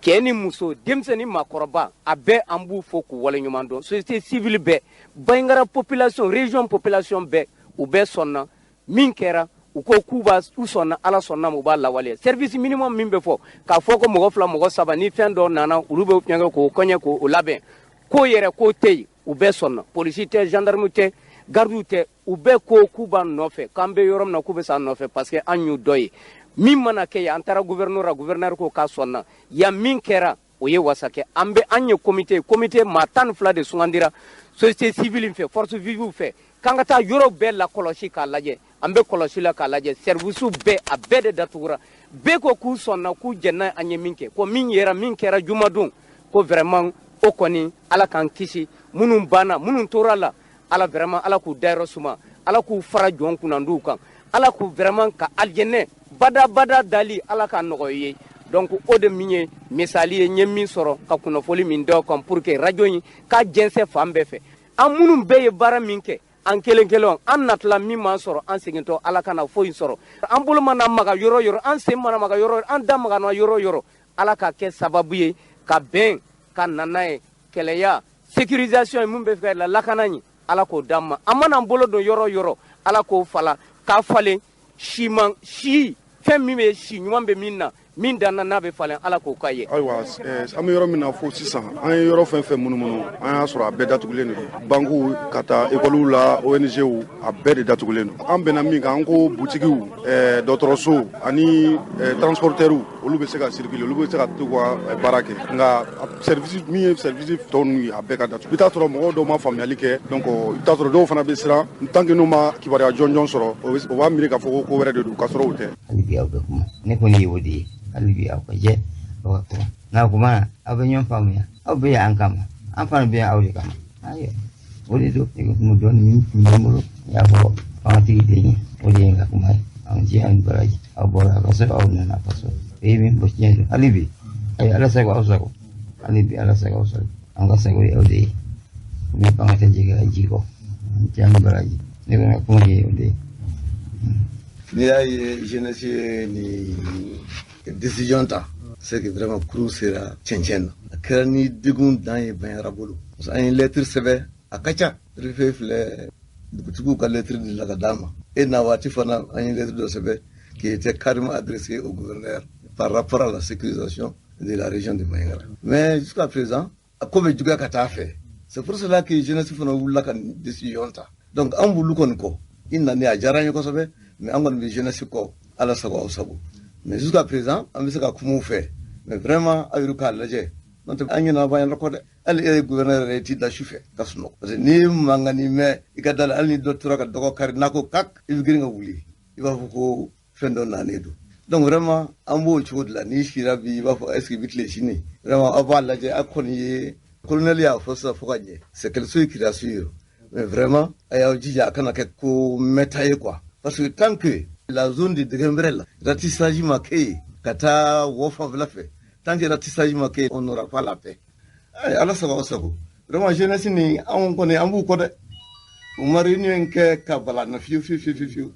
cɛ ni muso, denmisɛnnin maakɔrɔba, a bɛɛ an b'u fo k'u waleɲuman dɔn. Société civile bɛɛ, Bayingara population, région population bɛɛ, u bɛɛ sɔnna min kɛra. U ko k'u b'a u sɔnna, Ala sɔnna u b'a lawaleya. Service minimum min bɛ fɔ k'a fɔ ko mɔgɔ 2 mɔgɔ 3 ni fɛn dɔ nana olu bɛ ɲɛgɛn k'o kɔɲɛ k'o labɛn, ko yɛrɛ ko tɛ yen, u bɛɛ sɔnna. Polisi tɛ, gendarme tɛ, gardiw tɛ, u bɛɛ ko k'u b'a nɔfɛ, k'an bɛ yɔrɔ min na k'u bɛ s'an nɔfɛ parce que an y'u dɔ ye. Min mana kɛ yan, an taara gouverneur ko k'a sɔnna. Yan min kɛra o ye wasa kɛ. An ye comité maa 12 de sugandira société civile fɛ, force vive fɛ, k'an ka taa yɔrɔ bɛɛ la kɔlɔsi k'a lajɛ. An bɛ kɔlɔsi la k'a lajɛ, service bɛɛ a bɛɛ de datugura. Bɛɛ ko k'u sɔnna k'u jɛnna an ye min kɛ, ko min kɛra jumadon, ko vraiment o kɔni Ala k'an kisi, minnu banna minnu tora la, Ala vraiment Ala k'u dayɔrɔ suma, Ala k'u fara jɔn kunnandiw kan, Ala k'u vraiment ka aljɛnɛ bada dali Ala k'a nɔgɔya ye. Donc o de min ye misali ye, n ye min sɔrɔ ka kunnafoni min d'aw kan pour que radio in k'a jɛnsɛn fan bɛɛ fɛ. An minnu bɛɛ ye baara min kɛ, an kelen an natila min m'an sɔrɔ, an segintɔ Ala kana foyi sɔrɔ. An bolo mana maga yɔrɔ yɔrɔ, an sen mana maga yɔrɔ, an da magana yɔrɔ yɔrɔ, Ala ka kɛ sababu ye ka bɛn ka nana ye, kɛlɛya, sécurisation mun bɛ fɛ la lakana ɲi, Ala k'o d'an ma. An mana an bolo don yɔrɔ yɔrɔ, Ala k'o fala, k'a falen si fɛn min bɛ si ɲuman bɛ min na, min danna n'a bɛ falen, Ala k'o k'a ye. Ayiwa, an bɛ yɔrɔ min na fo sisan, an ye yɔrɔ fɛn fɛn munumunu, an y'a sɔrɔ a bɛɛ datugulen de don. Bankuw ka taa écoliw la, ONG a bɛɛ de datugulen don. An bɛnna min kan, an ko butigiw, dɔgɔtɔrɔso ani transporteurs olu bɛ se ka circuler, olu bɛ se ka to ka baara kɛ. Nka service min ye service tɔ ninnu ye, a bɛɛ ka datugu. I bɛ taa sɔrɔ mɔgɔw dɔw ma faamuyali kɛ, donc i bɛ taa sɔrɔ dɔw fana bɛ siran, tant que n'u ma kibaruya jɔnjɔn sɔrɔ, o b'a miiri k'a fɔ ko wɛrɛ de don, k'a sɔrɔ o tɛ. Ne kɔni ye o de ye. Hali bi aw ka jɛ aw ka kuma nka kuma aw bɛ ɲɔgɔn faamuya, aw bɛ yan an kama, an fana bɛ yan aw de kama. Ayiwa, o de don ne ka kuma dɔɔni min tun bɛ n bolo, n y'a fɔ fangatigi den ye, o de ye n ka kuma ye. An jɛ an baraji, aw bɔra a ka so, aw nana a ka so, o ye min fɔ tiɲɛ don. Hali bi ayi Ala sago aw sago, hali bi Ala sago aw sago, an ka sago ye aw de ye. Ni fanga tɛ jigin ka ji kɔ, an jɛ an baraji, ne bɛ n ka kuma ye o de ye. N'i y'a ye jeunesse ye nin décision ta, c'est que vraiment kuru sera cɛncɛn na. A kɛra ni degun dan ye Bayingara bolo. Parce que an ye lettre sɛbɛn a ka ca. Préfet filɛ dugutigiw ka lettre de la ka d'a ma. Et na waati fana an ye lettre dɔ sɛbɛn qui était carrément adressée au gouverneur par rapport à la sécurisation de la région de Bayingara. Mais jusqu'à présent, a ko bɛ juguya ka taa fɛ. C'est pour cela que jeunesse fana wulila ka décision ta. Donc an b'olu kɔni kɔ, i nani a diyara n ye kosɛbɛ, mais an kɔni bɛ jeunesse kɔ, Ala sago aw sago. Mais jusqu'à présent, an bɛ se ka kuma u fɛ. Mais vraiment a yɛrɛ k'a lajɛ. N'o tɛ an ɲinɛ Bayingara kɔ dɛ. Hali e ye gouverneur yɛrɛ t'i da su fɛ ka sunɔgɔ. Parce que n'i mankanni mɛn i ka da la, hali ni dɔ tora ka dɔgɔ kari n'a ko kak, i bɛ girin ka wuli. I b'a fɔ ko fɛn dɔ nalen don donc vraiment an b'o cogo de la n'i sira bi i b'a fɔ est ce que i bɛ tile sini vraiment aw b'a lajɛ a kɔni ye colonel y'a fɔ sisan fo ka ɲɛ c'est quelque chose qui rassure mais vraiment a y'aw jija a kana kɛ ko mɛta ye quoi parce que tant que la zone de Degembrel la ratissage ma kɛ yen ka taa wɔ fanfɛla fɛ tant que ratissage ma kɛ yen on n'aura pas la paix ala sago aw sago vraiment jeunesse ni an kɔni an b'u kɔ dɛ u ma réunion kɛ ka balana fiyewu fiyewu fiyewu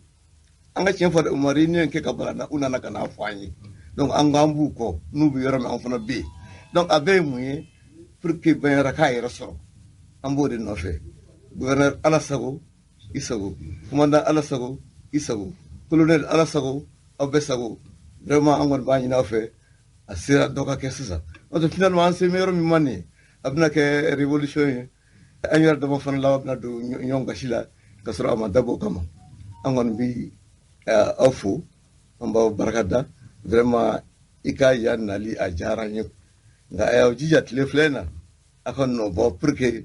an ka tiɲɛ fɔ dɛ u ma réunion kɛ ka balana u nana ka n'a fɔ an ye donc an b'u kɔ n'u bɛ yɔrɔ min an fana bɛ yen donc a bɛɛ ye mun ye pour que bɛnyɛrɛ k'a yɛrɛ sɔrɔ an b'o de nɔfɛ gouverneur ala sago i sago commandant ala sago i sago colonel ala sago aw bɛɛ sago vraiment an kɔni b'a ɲini aw fɛ a sera dɔ ka kɛ sisan n'o tɛ finalement an se bɛ yɔrɔ min ma nin ye a bɛna kɛ révolution ye an yɛrɛ dama fana la a bɛna don ɲɔgɔn gasi la ka sɔrɔ a ma dabɔ o kama an kɔni bi aw fo an b'aw barika da vraiment i ka yan nali a diyara n ye nka a y'aw jija tile filɛ na a ka nɔ bɔ pour que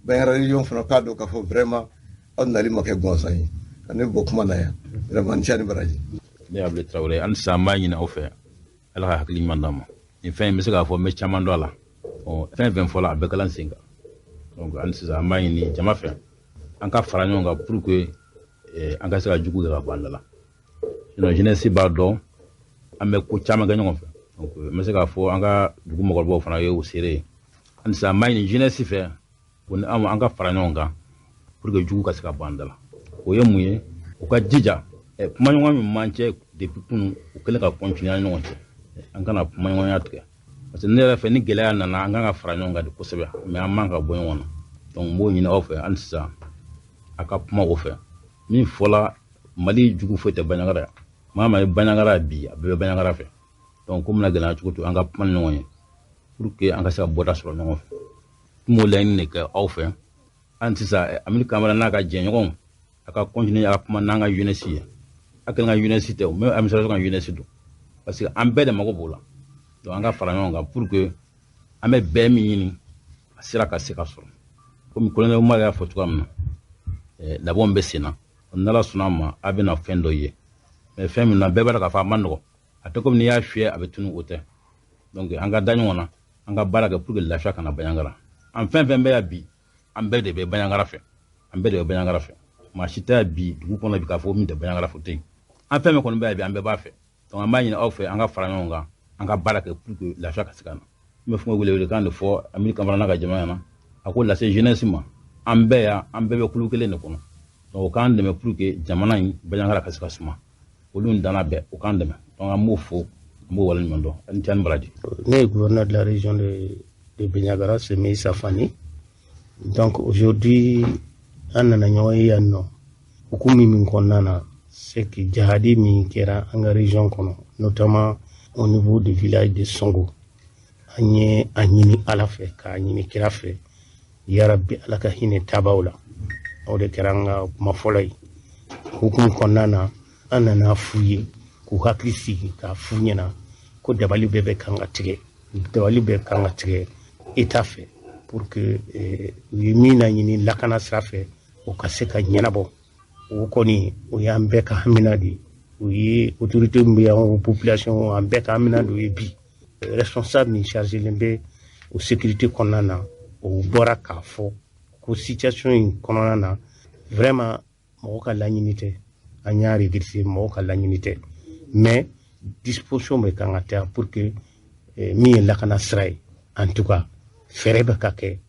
bɛnyɛrɛ région fana k'a dɔn k'a fɔ vraiment aw nali ma kɛ gansan ye ka ne bɔ kuma na yan vraiment n cɛ ni baraji. Ne Abdulaye Traoré hali sisan an b'a ɲini aw fɛ ala ka hakili ɲuman d'an ma nin fɛn in n bɛ se k'a fɔ n bɛ caman dɔn a la fɛn fɛn fɔla a bɛɛ kalan sen kan donc hali sisan an b'a ɲini jama fɛ an ka fara ɲɔgɔn kan pour que an ka se ka jugu kɛ ka bɔ an da la sinon jeunesse b'a dɔn an bɛ ko caman kɛ ɲɔgɔn fɛ donc n bɛ se k'a fɔ an ka dugu mɔgɔkɔrɔbaw fana ye o seere ye hali sisan an b'a ɲini jeunesse fɛ ko ni an ka fara ɲɔgɔn kan pour que jugu ka se ka bɔ an da la o ye mun ye u ka jija kuma ɲɔgɔn min man cɛ depuis kunun u kɛlen ka continuer an ɲɔgɔn cɛ an kana kuma ɲɔgɔnya tigɛ parce que ne yɛrɛ fɛ ni gɛlɛya nana an kan ka fara ɲɔgɔn kan de kosɛbɛ mais an man ka bɔ ɲɔgɔn na donc n b'o ɲini aw fɛ hali sisan a ka kuma o fɛ min fɔla Mali jugu foyi tɛ Bandiagara yan maa ma ye Bandiagara bi a bɛɛ bɛ Bandiagara fɛ donc ko mina gɛlɛya cogo to an ka kuma ni ɲɔgɔn ye pour que an ka se ka bɔda sɔrɔ ɲɔgɔn fɛ m'o laɲini de kɛ aw fɛ hali sisan Aminu Kamara n'a ka jɛɲɔgɔnw a ka continuer a ka kuma n'an ka jeunesse ye a kɛlen ka jeunesse tɛ o même administration ka jeunesse don parce que an bɛɛ de mago b'o la donc an ka fara ɲɔgɔn kan pour que an bɛ bɛɛ min ɲini a sera ka se ka sɔrɔ komi colonel Umar y'a fɔ cogoya min na labɔn bɛ sen na n'Ala sɔnna a ma a bɛna fɛn dɔ ye mais fɛn min na bɛɛ b'a dɔn k'a fɔ a ma nɔgɔn a tɛ komi n'i y'a fiyɛ a bɛ tunu o tɛ donc an ka da ɲɔgɔn na an ka baara kɛ pour que lafiya kana Bandiagara an fɛn fɛn bɛ yan bi an bɛɛ de bɛ Bandiagara fɛ an bɛɛ de bɛ Bandiagara fɛ maa si tɛ bi dugu kɔnɔ bi k'a fɔ min tɛ Bandiagara fɛ o tɛ yen an fɛn fɛn kɔni bɛ yan bi an bɛɛ b'a fɛ donc an b'a ɲini aw fɛ an ka fara ɲɔgɔn kan an ka baara kɛ pour que lafiya ka se ka na n bɛ fɔ wele-welekan de fɔ Aminu Kamara n'a ka jama ɲɛna a ko lase jeunesse ma an bɛɛ yan an bɛɛ bɛ kulu kelen de kɔnɔ donc o k'an dɛmɛ pour que jamana in Bandiagara ka se ka suma olu danna bɛɛ o k'an dɛmɛ donc an b'o fo an b'o waleɲuman dɔn ani cani baraji. Ne ye gouverneur de la région de Bandiagara, c'est Meissa Fani. Donc aujourd'hui an nana ɲɔgɔn ye yan nɔ hukumu min kɔnɔna na c'est que jihadi min kɛra an ka région kɔnɔ notamment au niveau du village de Songo an ye a ɲini Ala fɛ k'a ɲini kira fɛ yarabi Ala ka hinɛ tabaw la o de kɛra an ka kuma fɔlɔ ye hukumu kɔnɔna na an nana f'u ye k'u hakili sigi k'a f'u ɲɛna ko dabali bɛɛ bɛ kan ka tigɛ dabali bɛɛ kan ka tigɛ État fɛ pour que u ye min laɲini lakana sira fɛ o ka se ka ɲɛnabɔ o kɔni o y'an bɛɛ ka hamina de o ye autorité min bɛ yan o population an bɛɛ ka hamina de o ye bi responsable min chargelen bɛ o sécurité kɔnɔna na o bɔra k'a fɔ ko situation in kɔnɔna na vraiment mɔgɔ ka laɲini tɛ an y'a regretter mɔgɔ ka laɲini tɛ mais disposition bɛ kan ka taa pour que min ye lakana sira ye en tout cas fɛɛrɛ bɛ ka kɛ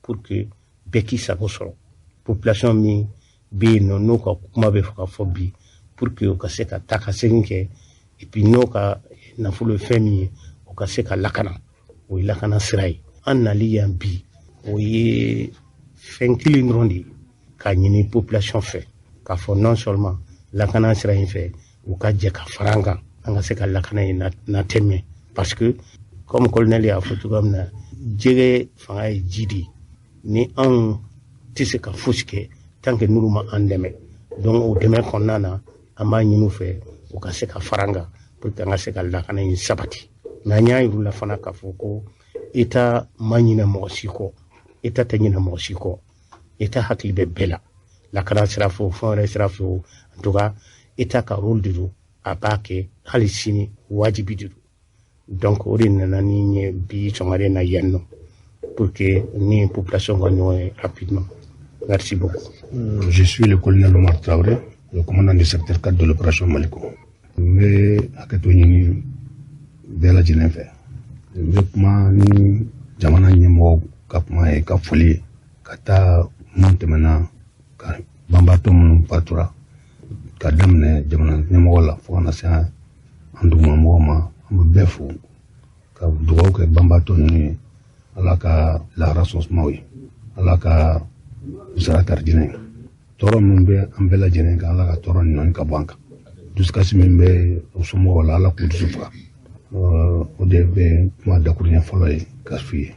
pour que bɛɛ k'i sago sɔrɔ population min bɛ yen nɔ n'o ka kuma bɛ fɔ ka fɔ bi pour que o ka se ka taa ka segin kɛ et puis n'o ka nafolo ye fɛn min ye o ka se ka lakana o ye lakana sira ye an nali yan bi o ye fɛn kelen dɔrɔn de ye k'a ɲini population fɛ k'a fɔ non seulement lakana sira in fɛ u ka jɛ ka fara an kan an ka se ka lakana in na tɛmɛ parce que comme colonel y'a fɔ cogoya min na jɛgɛ fanga ye ji de ye ni anw tɛ se ka fosi kɛ tant que n'olu ma an dɛmɛ donc o dɛmɛ kɔnɔna na an b'a ɲini u fɛ u ka se ka fara an kan pour que an ka se ka lakana in sabati mais an y'a yir'u la fana k'a fɔ ko État ma ɲinɛ mɔgɔ si kɔ État tɛ ɲinɛ mɔgɔ si kɔ État hakili bɛ bɛɛ la lakana sira fɛ o fɛn wɛrɛ sira fɛ o en tout cas État ka rôle de don a b'a kɛ hali sini wajibi de don. Donc o de nana ni ye bi sɔngɔlen na yan nɔ pour que ni population ka ɲɔgɔn ye rapidement. Merci beaucoup. Je suis le colonel Omar Traoré, le commandant du secteur 4 de l'opération Maliko. N bɛ hakɛto ɲini bɛɛ lajɛlen fɛ. N bɛ kuma ni jamana ɲɛmɔgɔw ka kuma ye ka foli ye ka taa mun tɛmɛna ka banbaatɔ minnu fatura ka daminɛ jamana ɲɛmɔgɔ la fo kana se an dugumamɔgɔw ma. An bɛ bɛɛ fo ka dugawu kɛ banbaatɔ ninnu ye Ala ka lahara sɔnsuma ye Ala ka sara karijinɛ ye tɔɔrɔ min bɛ an bɛɛ lajɛlen kan Ala ka tɔɔrɔ nin ka bɔ an kan dusukasi min bɛ u somɔgɔw la Ala k'u dusu faga o de bɛ kuma dakuruɲɛ fɔlɔ ye ka f'i ye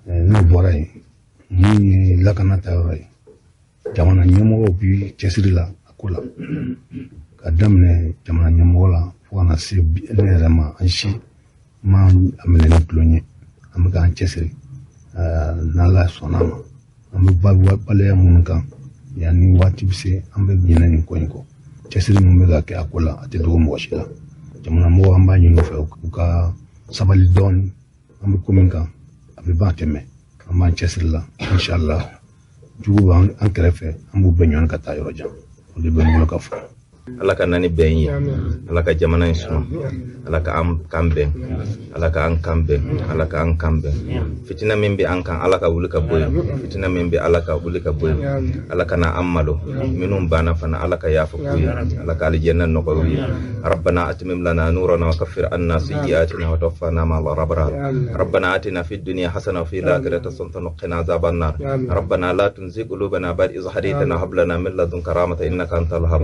n'o bɔra yen mun ye lakana tayɔrɔ ye jamana ɲɛmɔgɔw bi cɛsiri la a ko la ka daminɛ jamana ɲɛmɔgɔ la fo kana se ne yɛrɛ ma an si ma a minɛ ni tulon ye an bɛ k'an cɛsiri n'Ala sɔnna ma an bɛ baleya minnu kan yanni waati bɛ se an bɛ ɲinɛ nin ko in kɔ cɛsiri min bɛ ka kɛ a ko la a tɛ dogo mɔgɔ si la jamana mɔgɔw an b'a ɲini u fɛ u ka sabali dɔɔni an bɛ ko min kan a bɛ ban tɛmɛ an b'an cɛsiri la inshallah jugu b'an kɛrɛfɛ an b'u bɛɛ ɲɔgɔn ka taa yɔrɔ jan o de bɛ n bolo ka fɔ. Ala ka nani bɛn ye Ala ka jamana in suma Ala ka an kan bɛn Ala ka an kan bɛn Ala ka an kan bɛn fitina min bɛ an kan Ala ka wuli ka bɔ yen fitina min bɛ Ala ka wuli ka bɔ yen Ala ka na an malo minnu banna fana Ala ka yafa k'u ye Ala ka aljanna nɔgɔya u ye rabbana atmim lana nurana wa kaffir anna sayyi'atina wa tawaffana ma'al abrar rabbana atina fid dunya hasana wa fil akhirati hasanatan wa qina adhaban nar rabbana la tuzigh qulubana ba'da idh hadaytana wa hab lana min ladunka rahmatan innaka antal wahhab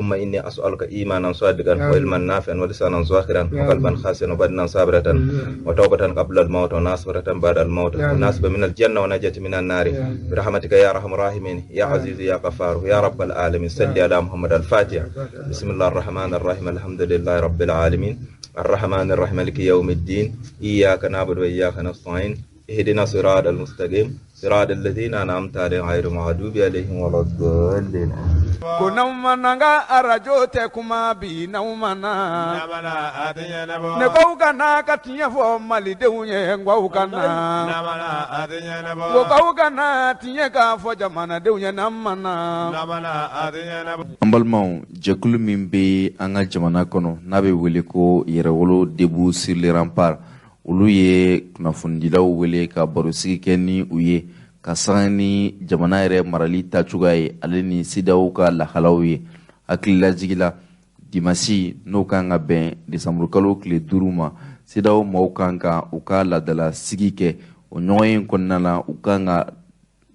اللهم إني أسألك إيمانا صادقا وعلما نافعا ولسانا ذاكرا وقلبا خاشعا وبدنا صابرة وتوبة قبل الموت وناصرة بعد الموت وناصبة من الجنة ونجاة من النار برحمتك يا أرحم الراحمين يا عزيز يا غفار يا رب العالمين صل على محمد الفاتح بسم الله الرحمن الرحيم الحمد لله رب العالمين الرحمن الرحيم مالك يوم الدين إياك نعبد وإياك نستعين اهدنا الصراط المستقيم صراط الذين أنعمت عليهم غير المغضوب عليهم ولا الضالين Kunamananga arajo te kuma bi naumana ne ko kana katinya fo mali de unye ngwa kana ko ko kana tinya ka fo jamana de unye namana ambalmaw jekulu min be an ka jamana kɔnɔ n'a bɛ wele ko yɛrɛwolo debout sur les remparts olu ye kunnafonidilaw wele ka barosigi kɛ ni u ye ka sanga ni jamana yɛrɛ marali tacogoya ye ale ni CEDEAO ka lahalaw ye hakililajigila dimasi n'o kan ka bɛn desanburu kalo tile 5 ma CEDEAO maaw kan ka u ka ladala sigi kɛ o ɲɔgɔn ye kɔnɔna na u kan ka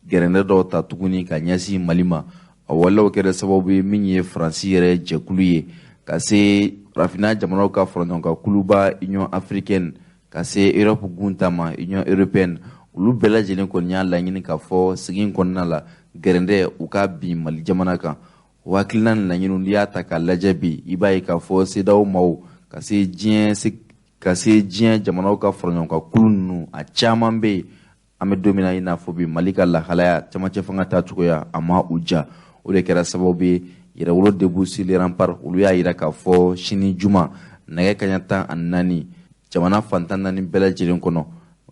gɛrɛndɛ dɔw ta tuguni ka ɲɛsin Mali ma a walaw kɛra sababu ye min ye Faransi yɛrɛ jɛkulu ye ka se farafina jamanaw ka faraɲɔgɔnkan kuluba Union africaine ka se Europe gunta ma Union européenne olu bɛɛ lajɛlen kɔni y'a laɲini k'a fɔ sigi in kɔnɔna la gɛrɛndɛ u ka bin Mali jamana kan o hakilina ni laɲiniw n'i y'a ta k'a lajɛ bi i b'a ye k'a fɔ CEDEAO maaw ka se diɲɛ jamanaw ka faraɲɔgɔnkan kulu ninnu a caman bɛ yen an bɛ don min na i n'a fɔ bi Mali ka lahalaya camancɛ fanga taacogoya a ma u ja o de kɛra sababu ye yɛrɛwolo debout sur les remparts olu y'a jira k'a fɔ sini juma nɛgɛ kanɲɛ 14 jamana fantan 4 bɛɛ lajɛlen kɔnɔ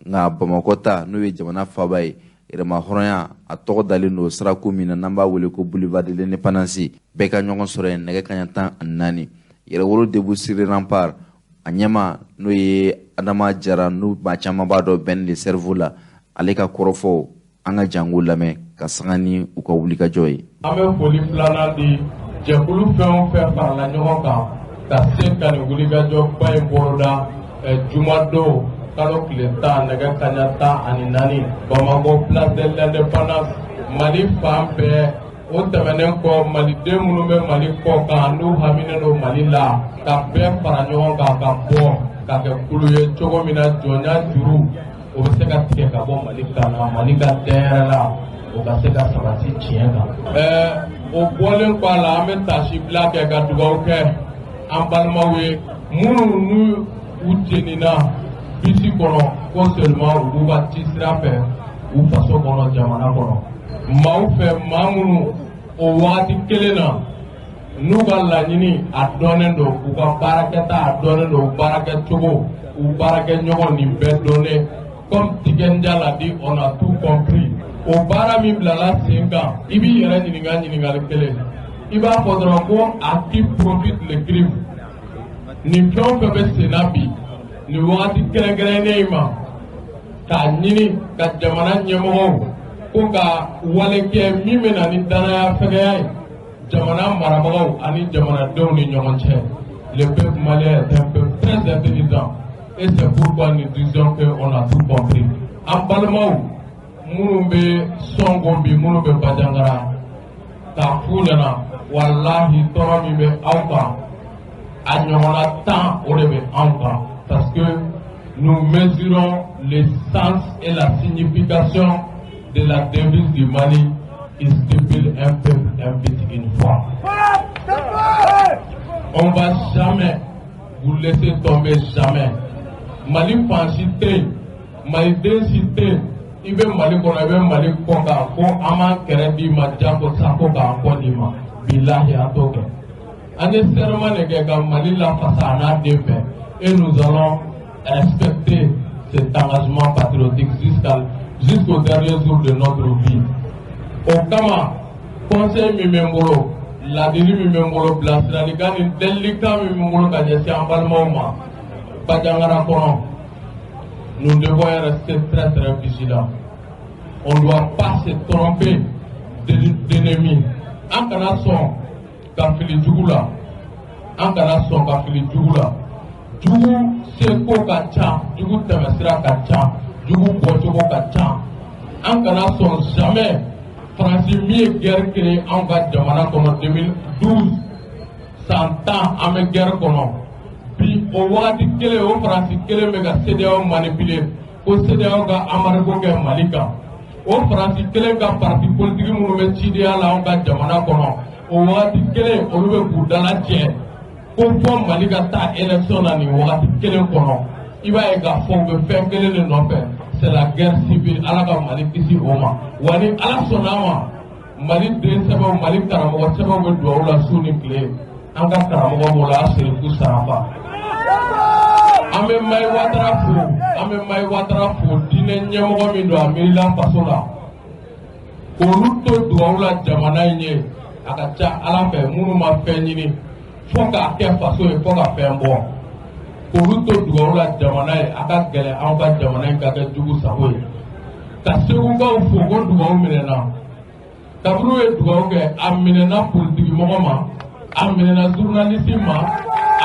nka Bamakɔ ta n'o ye jamana faaba ye yɛrɛma hɔrɔnya a tɔgɔ dalen don sirako min na n'an b'a wele ko boulevard de l'indépendance bɛɛ ka ɲɔgɔn sɔrɔ yen nɛgɛ kanɲɛ 14 yɛrɛwolo debout sur les remparts a ɲɛma n'o ye Adama Jara n'u maa caman b'a dɔn Ben le cerveau la ale ka kɔrɔfɔ an ka jango lamɛn ka sanga ni u ka wulikajɔ ye. An bɛ foli filanan di jɛkulu fɛn o fɛn farala ɲɔgɔn kan ka se ka nin wulikajɔba in boloda jumadon kalo tile 10 nɛgɛ kanɲɛ 14 Bamakɔ place de l'indépendance Mali fan bɛɛ o tɛmɛnen kɔ maliden minnu bɛ Mali kɔ kan n'u haminen don Mali la ka bɛɛ fara ɲɔgɔn kan ka bɔ ka kɛ kulu ye cogo min na jɔnya juru o bɛ se ka tigɛ ka bɔ Mali kan na Mali ka dɛɛrɛ la o ka se ka sabati tiɲɛ kan o bɔlen kɔ a la an bɛ tasibila kɛ ka dugawu kɛ an balimaw ye minnu n'u u jenina bisi kɔnɔ ko seulement u b'u ka ci sira fɛ u faso kɔnɔ jamana kɔnɔ maaw fɛ maa minnu o wagati kelen na n'u ka laɲini a dɔnnen don u ka baarakɛta a dɔnnen don u baarakɛcogo u baarakɛɲɔgɔn nin bɛɛ dɔnnen comme Tigɛnja l'a dit on a tout compris o baara min bilala sen kan i b'i yɛrɛ ɲininka ɲininkali kelen i b'a fɔ dɔrɔn ko à qui profite le crime nin fɛn o fɛn bɛ senna bi nin wagati kɛrɛnkɛrɛnnen in ma k'a ɲini ka jamana ɲɛmɔgɔw ko ka wale kɛ min bɛ na ni danaya fɛgɛya ye jamana marabagaw ani jamanadenw ni ɲɔgɔn cɛ le peuple malien est un peuple très intelligent et c'est pourquoi nous disons qu'on a tout compris an balimaw minnu bɛ Sɔngo bi minnu bɛ Bajangara k'a f'u ɲɛna walahi tɔɔrɔ min bɛ aw kan a ɲɔgɔnna 10 o de bɛ anw kan parce que nous mesurons le sens et la signification de la devise du Mali, il stipule un peuple invite une fois. On ne va jamais vous laisser tomber, jamais. Mali pensité, Mali densité, il veut Mali qu'on avait Mali Koka, ko Aman Keredi Madjako Sakoka Kodima, Billahi Atoke. En serment de Mali la façana défait et nous allons respecter cet engagement patriotique jusqu'au dernier jour de notre vie. Au Kama, conseil Mimembolo, la délire Mimembolo, Blasraligani, Delika Mimembolo, Kajasi Ambalmauma, Bajangara Kono. Nous devons rester très très vigilants. On ne doit pas se tromper d'ennemis. En Kanasson, Kafili Djougula, en Kanasson, Kafili Djougula. Jugu seko ka ca, jugu tɛmɛsira ka ca, jugu bɔcogo ka ca. An kana sɔn jamais Faransi min ye guerre créé anw ka jamana kɔnɔ 2012 san 10 an bɛ guerre kɔnɔ. Bi o wagati kelen o Faransi kelen bɛ ka CEDEAO manipuler ko CEDEAO ka embargo kɛ Mali kan. O Faransi kelen ka parti politique minnu bɛ cidenya la anw ka jamana kɔnɔ. O wagati kelen olu bɛ k'u dalajɛ. Ko fɔ Mali ka taa élection na nin wagati kelen kɔnɔ i b'a ye k'a fɔ u bɛ fɛn kelen de nɔfɛ c'est la guerre civile Ala ka Mali kisi o ma wa ni Ala sɔnna a ma Mali den sɛbɛnw Mali karamɔgɔ sɛbɛnw bɛ dugawu la su ni tile an ka karamɔgɔ b'o la Serifu Sarafa an bɛ Mayi Watara fo diinɛ ɲɛmɔgɔ min don a miirila faso la k'olu to dugawu la jamana in ye a ka ca Ala fɛ minnu ma fɛn ɲini fo k'a kɛ faso ye fo ka fɛn bɔ k'olu to dugawu la jamana ye a ka gɛlɛn anw ka jamana in ka kɛ jugu sago ye ka segukaw fo ko dugawu minɛna kaburu ye dugawu kɛ a minɛna politiki mɔgɔ ma a minɛna journaliste ma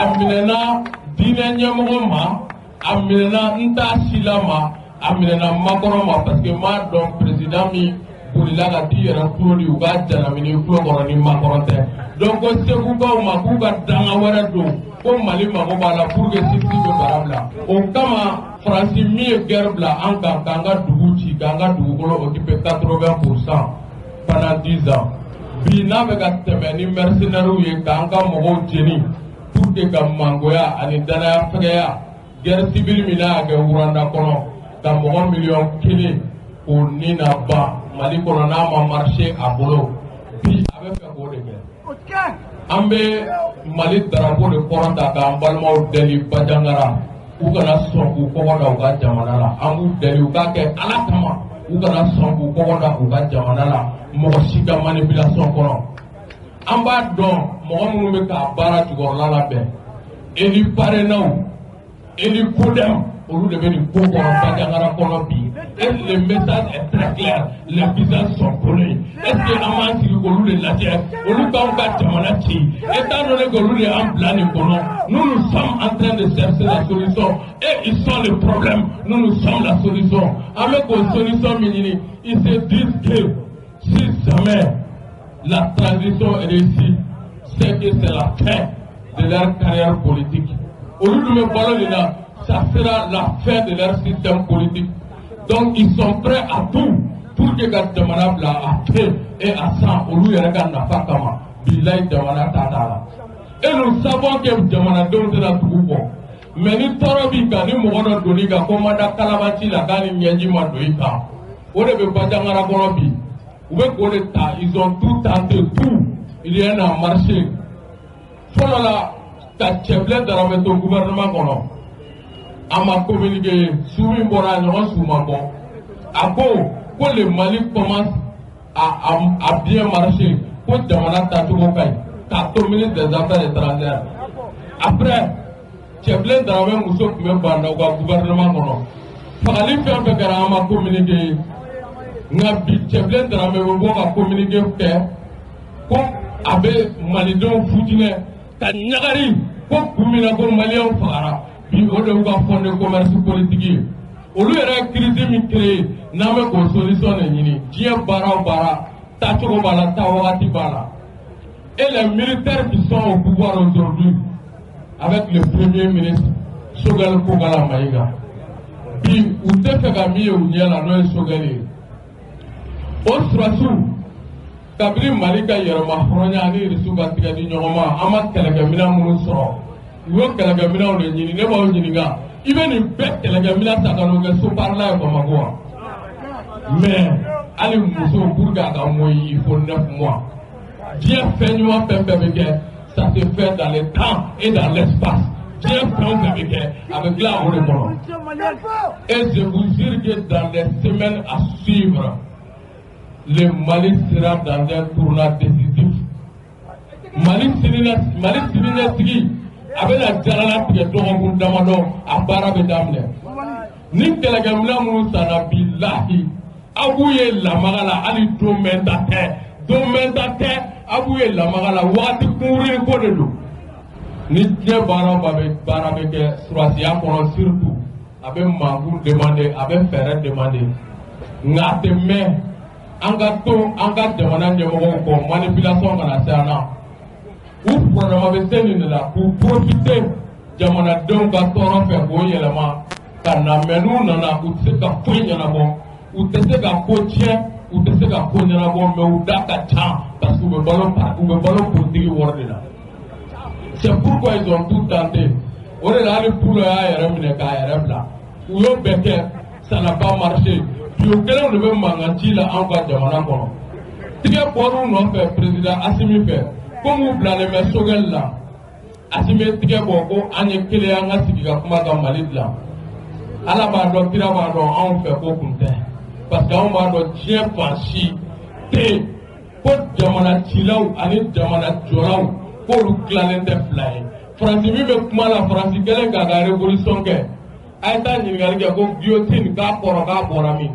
a minɛna diinɛ ɲɛmɔgɔ ma a minɛna n t'a sila ma a minɛna makɔrɔ ma parce que m'a dɔn président min bolila ka t'i yɛrɛ tulo di u ka janamini tulo kɔrɔ ni makɔrɔ tɛ donc ko segukaw ma k'u ka danga wɛrɛ don ko Mali mago b'a la pour que sisi bɛ bara bila o kama Faransi min ye guerre bila an kan k'an ka dugu ci k'an ka dugukolo occuper 80% pendant 10 ans bi n'a bɛ ka tɛmɛ ni mercenaires ye k'an ka mɔgɔw jeni pour que ka mangoya ani danaya fɛgɛya guerre civile min n'a y'a kɛ Wuranda kɔnɔ ka mɔgɔ miliyɔn 1 k'o ni na ban Mali kɔnɔ n'a ma marché a bolo bi a bɛ fɛ k'o de kɛ. An bɛ Mali drapeau de kɔrɔta k'an balimaw deli Bajangara u kana sɔn k'u kɔgɔ da u ka jamana la an b'u deli u k'a kɛ Ala kama u kana sɔn k'u kɔgɔ da u ka jamana la mɔgɔ si ka manipulation kɔnɔ an b'a dɔn mɔgɔ minnu bɛ k'a baara jukɔrɔla labɛn Eli parrainaw Eli kodɛm olu de bɛ nin ko kɔnɔ Bajangara kɔnɔ bi et le message est très clair les visages sont connus est-ce que an b'an sigi k'olu de lajɛ olu k'anw ka jamana ci étant donné k'olu de y'an bila nin kɔnɔ nous sommes en train de chercher la solution et ils sont le problème nous sommes la solution an bɛ k'o solution min ɲini ils se disent que si jamais la transition est réussie c'est que c'est la fin de leur carrière politique olu dun bɛ balo nin na ça sera la fin de leur système politique. Donc ils sont prêts à tout pour que la jamana bila à paix et à sang olu yɛrɛ ka nafa kama bilayi jamana t'a la. Et nous savons que jamanadenw tɛna tugu bɔ mais ni tɔɔrɔ b'i kan ni mɔgɔ dɔ donn'i kan ko ma da kalabanci la k'a ni ɲɛji ma don i kan o de bɛ Bajangara kɔnɔ bi u bɛ k'o de ta ils ont tout tenté tout il y en a marché fɔlɔ ka cɛbilen Darame to gouvernement kɔnɔ a ma communiqué su min bɔra a ɲɔgɔn su ma bɔ a ko le Mali commence à bien marcher ko jamana tacogo ka ɲi k'a to ministre des affaires étrangères après cɛbilen Darame muso tun bɛ ban u ka gouvernement kɔnɔ fagali fɛn fɛn kɛra an ma communiqué nka bi cɛbilen Darame bɛ bɔ ka communiqué kɛ ko a bɛ malidenw futinɛ ka ɲagari ko kun min na ko maliyɛnw fagara bi o de y'u ka fond de commerce politique ye olu yɛrɛ ye crise min créé n'an bɛ k'o solution de ɲini diɲɛ baara o baara taacogo b'a la taa wagati b'a la et les militaires qui sont au pouvoir aujourd'hui avec le premier ministre Choguel Kogala Maïga bi u tɛ fɛ ka min ye u ɲɛ la n'o ye Choguel ye o surasiw kabini Mali ka yɛrɛma hɔrɔnya ani Irisiw ka tigɛ di ɲɔgɔn ma an ma kɛlɛkɛminɛn minnu sɔrɔ u y'o kɛlɛkɛminɛnw de ɲini ne b'aw ɲininka i bɛ nin bɛɛ kɛlɛkɛminɛn ta ka n'o kɛ Soparla ye Bamako wa mais hali muso pour que a ka mɔyi il faut 9 mois diɲɛ fɛn ɲuman fɛn fɛn bɛ kɛ ça se fait dans le temps et dans l'espace diɲɛ fɛn o fɛn bɛ kɛ a bɛ dilan o de kɔnɔ et je vous jure que dans les semaines à suivre le Mali sera dans un tournant décisif. Mali siniɲɛsigi a bɛna jaralatigɛ dɔgɔkun damadɔ a baara bɛ daminɛ ni kɛlɛkɛminɛn minnu sanna bilahi aw b'u ye lamaga la hali don mɛn ta tɛ aw b'u ye lamaga la waati kunkurunin ko de don ni diɲɛ baara bɛ kɛ surasiya kɔnɔ surtout a bɛ mankutu demander a bɛ fɛɛrɛ demander nka a tɛ mɛn. An ka jamana ɲɛmɔgɔw kɔ manipulation kana se an na u problème bɛ se nin de la k'u profiter jamanadenw ka tɔɔrɔ fɛ k'o yɛlɛma ka na mais n'u nana u tɛ se ka foyi ɲɛnabɔ u tɛ se ka ko tiɲɛ u tɛ se ka ko ɲɛnabɔ mais u da ka ca parce que u bɛ balo politique wari de la c'est pourquoi ils ont tout tenté o de la hali Pulo y'a yɛrɛ minɛ k'a yɛrɛ bila u y'o bɛɛ kɛ ça n'a pas marché. Yo kelen de bɛ mankan ci la an ka jamana kɔnɔ tigɛ bɔr'u nɔfɛ président Asimi fɛ ko m'u bilalen bɛ Choguel la Asimi tigɛ bɔ ko an ye kelen an ka sigi ka kuma ka Mali dilan Ala b'a dɔn kira b'a dɔn anw fɛ ko kun tɛ parce que anw b'a dɔn diɲɛ fan si tɛ yen ko jamana cilaw ani jamana jɔlaw k'olu tilalen tɛ fila ye Faransi min bɛ kuma la Faransi kelen k'a ka révolution kɛ a ye taa ɲininkali kɛ ko guillotine k'a kɔrɔ k'a bɔra min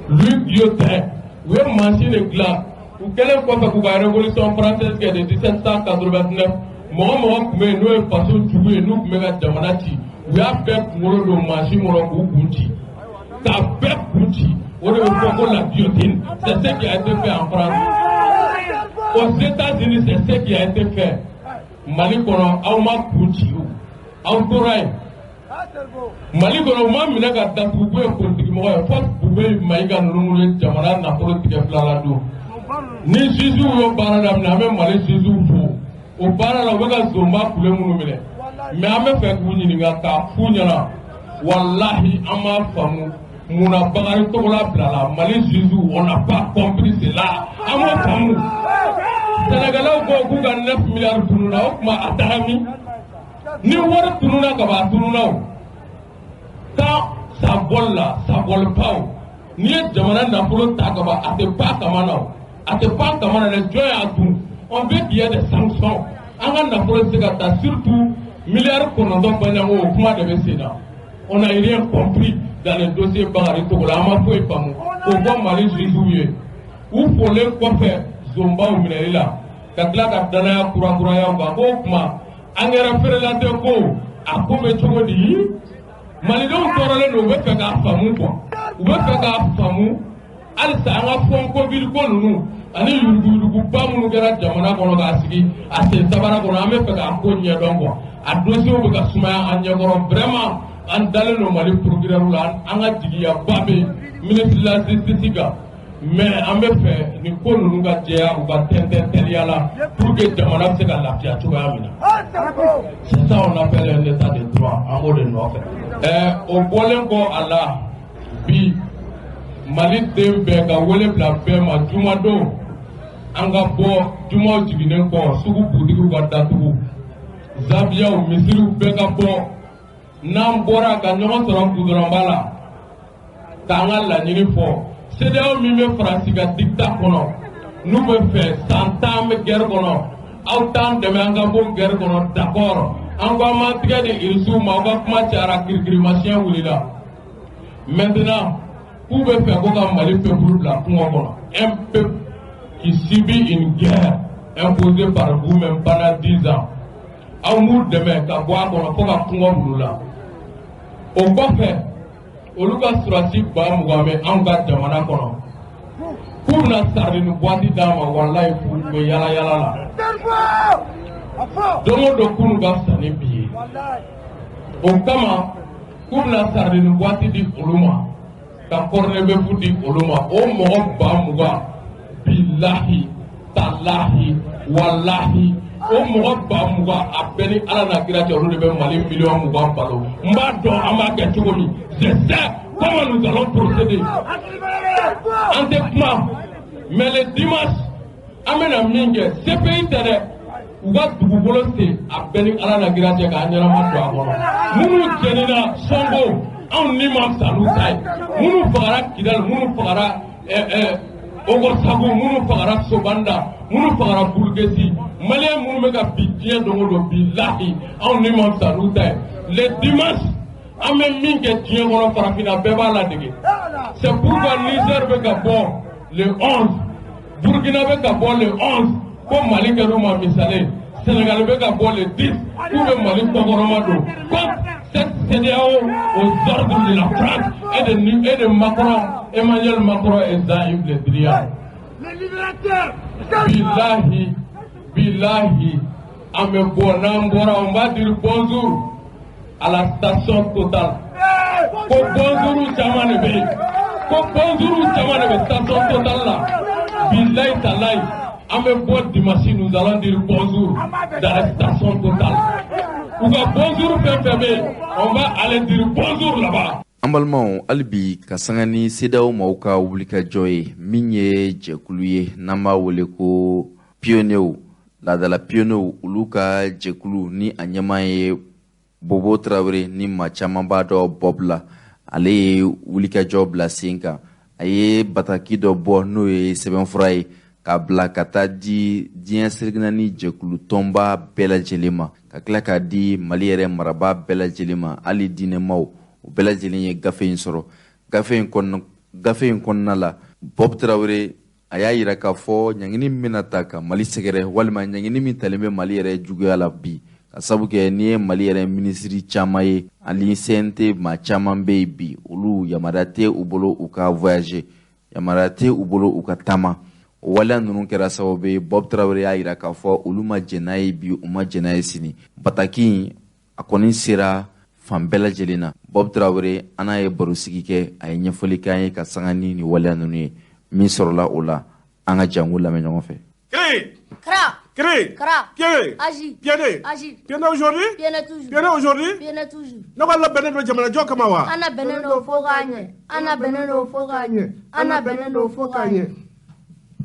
lui guillotin u ye machine de dilan u kɛlen kɔfɛ k'u ka révolution française kɛ de 1789 mɔgɔ tun bɛ yen n'o ye faso jugu ye n'u tun bɛ ka jamana ci u y'a bɛɛ kunkolo don machine kɔnɔ k'u kun ci k'a bɛɛ kun ci o de bɛ fɔ ko la guillotine c'est ce qui a été fait en France aux États-Unis c'est ce qui a été fait Mali kɔnɔ aw ma kun ci aw tora yen Mali kɔnɔ u ma minɛ ka datugu k'u ye politique mɔgɔ ye fo Bube Mayiga ninnu ye jamana nafolo tigɛ fila la don ni juges y'o baara daminɛ an bɛ Mali juges fo o baara la u bɛ ka zonba kule minnu minɛ mais an bɛ fɛ k'u ɲininka k'a f'u ɲɛna walahi an m'a faamu munna Bakari Togola bilala Mali juges on n'a pas compris cela an m'o faamu Sénégalais ko k'u ka 9 milliards tununa o tuma a taara min ni wari tununa ka ban a tununa o quand ça vole là ça vole pas o n'i ye jamana nafolo ta ka ban a tɛ ban kama na o a tɛ ban kama na dɛ jɔn y'a dun on veut qu'il y ait des sanctions an ka nafolo tɛ se ka ta surtout miliyari 9 baɲanko o kuma de bɛ sen na on n'a rien compris dans le dossier Bakari Togola an ma foyi faamu o bɔ Mali juges ye u folen kɔfɛ zonbaw minɛli la ka tila ka danaya kurakuraya kan k'o kuma an yɛrɛ feerela tɛ ko a ko bɛ cogo di malidenw tɔɔrɔlen don u bɛ fɛ k'a faamu quoi u bɛ fɛ k'a faamu halisa an ka fɔn covid ko ninnu ani yuruguyuruguba minnu kɛra jamana kɔnɔ k'a sigi a sen sabara kɔnɔ an bɛ fɛ k'a ko ɲɛdɔn quoi a dossier bɛ ka sumaya an ɲɛkɔrɔ vraiment an dalen don Mali procureur la an ka jigiyaba bɛ ministre de la justice kan mais an bɛ fɛ nin ko ninnu ka jɛya u ka tɛntɛn teliya la pour que jamana bɛ se ka lafiya cogoya min na c'est ça on appelle un état de droit an b'o de nɔfɛ o bɔlen kɔ a la bi Mali den bɛɛ ka wele bila bɛɛ ma jumadon an ka bɔ jumaw jiginnen kɔ sugu butigiw ka datugu zabiyaw misiriw bɛɛ ka bɔ n'an bɔra ka ɲɔgɔn sɔrɔ gudɔrɔnba la k'an ka laɲini fɔ CEDEAO min bɛ Faransi ka dictat kɔnɔ n'u bɛ fɛ san 10 an bɛ guerre kɔnɔ aw t'an dɛmɛ an ka bɔ guerre kɔnɔ d'accord an ko an m'an tigɛ di irisiw ma aw ka kuma cayara kirikirimasiyɛn wulila maintenant k'u bɛ fɛ ko ka Mali peuple bila kungo kɔnɔ un peuple qui subit une guerre imposée par vous-même pendant 10 ans aw m'u dɛmɛ ka bɔ a kɔnɔ fo ka kungo wulila o kɔfɛ olu ka surasi 20,000 bɛ anw ka jamana kɔnɔ k'u bɛna sardine boîte d'an ma walayi u bɛ yala yala la don o don k'u ka fisa ni bi ye o kama k'u bɛna sardine boîte di olu ma ka corned-beef di olu ma o mɔgɔ 20,000 bilahi talahi walahi o mɔgɔ 20,000 a bɛɛ ni Ala n'a kira cɛ olu de bɛ Mali 20,000,000 balo n b'a dɔn an b'a kɛ cogo min je sais comment nous allons procéder an tɛ kuma mais le dimanche an bɛna min kɛ CPI tɛ dɛ u ka dugukolo sen a bɛɛ ni Ala n'a kira cɛ k'a ɲɛnama don a kɔnɔ minnu jɛnina Sonko anw ni ma fisa n'u ta ye minnu fagara Kidal minnu fagara Ogosago minnu fagara Sobanda minnu fagara Burkesi Malien minnu bɛ ka bi diɲɛ don o don bilahi anw ni ma fisa n'u ta ye le dimanche an bɛ min kɛ diɲɛ kɔnɔ farafinna bɛɛ b'a ladege c'est pourquoi Niger bɛ ka bɔ le 11 Burkina bɛ ka bɔ le 11 ko Mali kɛr'u ma misale Sénégal bɛ ka bɔ le 10 k'u bɛ Mali kɔkɔrɔma don contre cette CEDEAO aux ordres de la France et de Macron, Emmanuel Macron et Zahir Le Drian. Billahi, on va dire bonjour à la station Total. Bonjour Chamane, station Total là. Billahi Talai, on me boit dimanche, nous allons dire bonjour dans la station Total. Bonjour Pépé, on va aller dire bonjour là-bas. An balimaw hali bi ka sanga ni CEDEAO maaw ka wulikajɔ ye min ye jɛkulu ye n'an b'a wele ko pionniers laadala pionniers olu ka jɛkulu ni a ɲɛmaa ye Bobo Traoré ni maa caman b'a dɔn Bob la ale ye wulikajɔ bila sen kan a ye bataki dɔ bɔ n'o ye sɛbɛnfura ye k'a bila ka taa di diɲɛ siriginani jɛkulu tɔnba bɛɛ lajɛlen ma ka tila k'a di Mali yɛrɛ marabaa bɛɛ lajɛlen ma hali diinɛmaw o bɛɛ lajɛlen ye gafe in sɔrɔ gafe in kɔnɔna la Bob Traoré a y'a yira k'a fɔ ɲangini min bɛna ta ka Mali sɛgɛrɛ walima ɲangini min talen bɛ Mali yɛrɛ juguya la bi ka sabu kɛ n'i ye Mali yɛrɛ minisiri caman ye ani CNT maa caman bɛ yen bi olu yamaruya tɛ u bolo u ka voyager yamaruya tɛ u bolo u ka taama o waleya ninnu kɛra sababu ye Bob Traoré y'a yira k'a fɔ olu ma jɛn n'a ye bi u ma jɛn n'a ye sini bataki in a kɔni sera fan bɛɛ lajɛlen na Bob Traoré an n'a ye barosigi kɛ a ye ɲɛfɔli k'an ye ka sanga ni nin waleya ninnu ye min sɔrɔla o la an ka jango lamɛn ɲɔgɔn fɛ. Pied aujourd'hui? Pied aujourd'hui? Ne va la benen do jamana jo kama wa? Ana benen do foganye.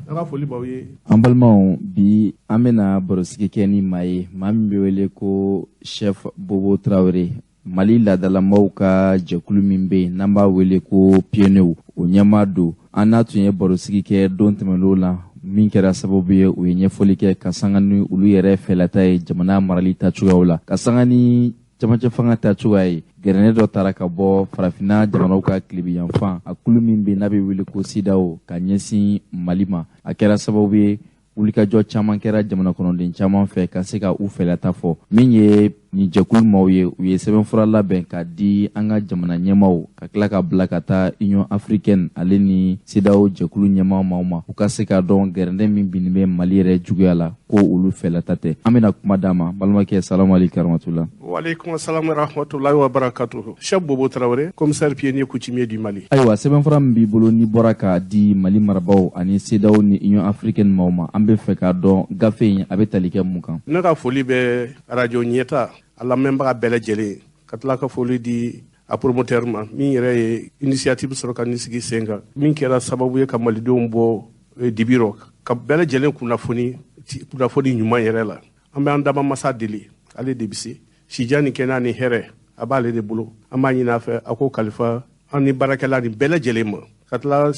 An balimaw bi an bɛna barosigi kɛ ni maa ye maa min bɛ wele ko chef Bobo Traoré Mali laadalamaw ka jɛkulu min bɛ yen n'an b'a wele ko pionniers o ɲɛmaa don an n'a tun ye barosigi kɛ don tɛmɛnenw la min kɛra sababu ye u ye ɲɛfɔli kɛ ka sanga ni olu yɛrɛ fɛlata ye jamana marali tacogoyaw la ka sanga ni camancɛ fanga tacogoya ye gɛrɛnɛ dɔ taara ka bɔ farafinna jamanaw ka tilebiyanfan a kulu min bɛ n'a bɛ wele ko CEDEAO ka ɲɛsin Mali ma a kɛra sababu ye wulikajɔ caman kɛra jamana kɔnɔden caman fɛ ka se ka u fɛlata fɔ min ye nin jɛkulu maaw ye u ye sɛbɛnfura labɛn ka di an ka jamana ɲɛmaaw ka tila ka bila ka taa Union africaine ale ni CEDEAO jɛkulu ɲɛmaa maaw ma u ka se ka dɔn gɛrɛndɛ min binnen bɛ Mali yɛrɛ juguya la ko olu fɛlata tɛ an bɛna kuma d'a ma balimakɛ salamu aleykum rahmatullah. Wa aleykum salam wa rahmatullahi wa barakatuhu. Chef Bobo Traoré, commissaire pionnier coutumier du Mali. Ayiwa sɛbɛnfura min b'i bolo ni bɔra ka di Mali marabaaw ani CEDEAO ni Union africaine maaw ma an bɛ fɛ k'a dɔn gafe in a bɛ tali kɛ mun kan. Ne ka foli bɛ radio ɲɛta a lamɛnbaga bɛɛ lajɛlen ka tila ka foli di a promoteur ma min yɛrɛ ye initiative sɔrɔ ka nin sigi sen kan min kɛra sababu ye ka malidenw bɔ dibirɔ ka bɛɛ lajɛlen kunnafoni ɲuman yɛrɛ la an bɛ an daba masa deli ale de bisi sijani kena ni here abale de bolo amani na fe ako kalifa ani barakala ni bela jelema katla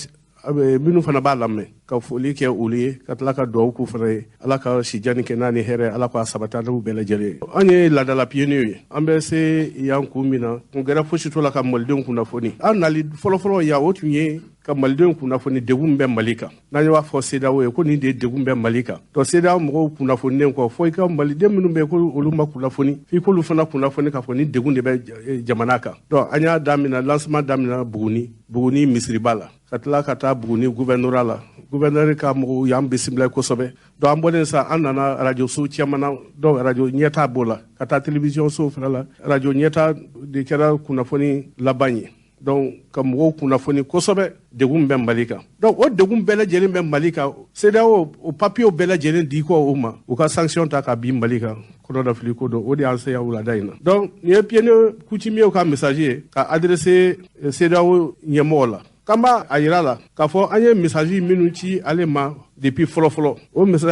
minnu fana b'a lamɛn ka foli kɛ olu ye ka tila ka duwawu k'u fana ye ala ka sijani kɛ n'a ni hɛrɛ ala k'a sabati n'u bɛɛ lajɛlen an ye laadala piyeniw ye an bɛ se yan kun min na kun gɛrɛ fosi t'o la ka malidenw kunnafoni an nali fɔlɔfɔlɔ yan o tun ye ka malidenw kunnafoni degun bɛ mali kan n'an b'a fɔ CEDEAO ye ko nin de ye degun bɛ mali kan donc CEDEAO mɔgɔw kunnafonilen kɔ fo i ka maliden minnu bɛ yen ko olu ma kunnafoni f'i k'olu fana kunnafoni k'a fɔ ni degun de bɛ jamana kan donc an y'a daminɛ lancement daminɛ Buguni misiriba la ka tila ka taa Buguni gouverneur la gouverneur ka mɔgɔw y'an bisimila kosɛbɛ donc an bɔlen sa an nana radio so caman na donc radio ɲɛta b'o la ka taa télévision so fana la radio ɲɛta de kɛra kunnafoni laban ye donc ka mɔgɔw kunnafoni kosɛbɛ degun bɛ mali kan donc o degun bɛɛ lajɛlen bɛ mali kan CEDEAO o papiyew bɛɛ lajɛlen di kɔ o ma u ka sanction ta ka bin mali kan kɔnɔdafili ko dɔn o de y'an se yan wulada in na donc nin ye pionnier coutumier ka message ye ka adressé CEDEAO ɲɛmɔgɔ la k'an b'a a yira la k'a fɔ an ye message minnu ci ale ma depuis fɔlɔfɔlɔ o message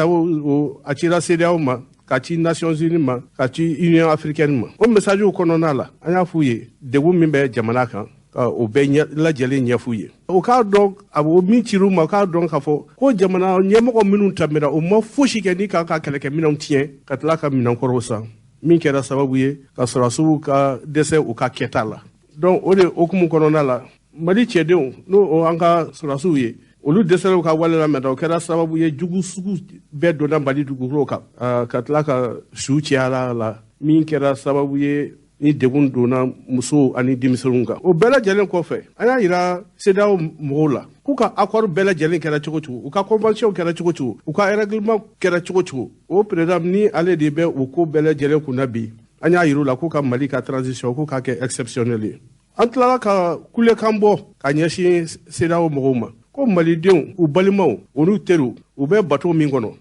a cira CEDEAO ma ka ci Nations Unies ma ka ci Union africaine ma o message kɔnɔna la an y'a f'u ye degun min bɛ jamana kan o bɛɛ lajɛlen ɲɛf'u ye o k'a dɔn o min cir'u ma o k'a dɔn k'a fɔ ko jamana ɲɛmɔgɔ minnu tɛmɛra o ma fosi kɛ ni k'a ka kɛlɛkɛminɛnw tiɲɛ ka tila ka minɛnkɔrɔw san min kɛra sababu ye ka sɔrɔdasiw ka dɛsɛ u ka kɛta la donc o de okumu kɔnɔna la mali cɛdenw n'o an ka sɔrɔdasiw ye olu dɛsɛra u ka wale la mɛn o kɛra sababu ye jugu sugu bɛɛ donna mali dugukolo kan ka tila ka su cayara la min kɛra sababu ye ni degun donna musow ani denmisɛnninw kan o bɛɛ lajɛlen kɔfɛ an y'a yira CEDEAO mɔgɔw la k'u ka accord bɛɛ lajɛlen kɛra cogo cogo u ka convention kɛra cogo cogo u ka règlement kɛra cogo cogo o président ni ale de bɛ o ko bɛɛ lajɛlen kunna bi an y'a yir'u la k'u ka mali ka transition k'u ka kɛ exceptionnel ye an tilala ka kulekan bɔ ka ɲɛsin CEDEAO mɔgɔw ma ko malidenw u balimaw u n'u teriw u bɛ bateau min kɔnɔ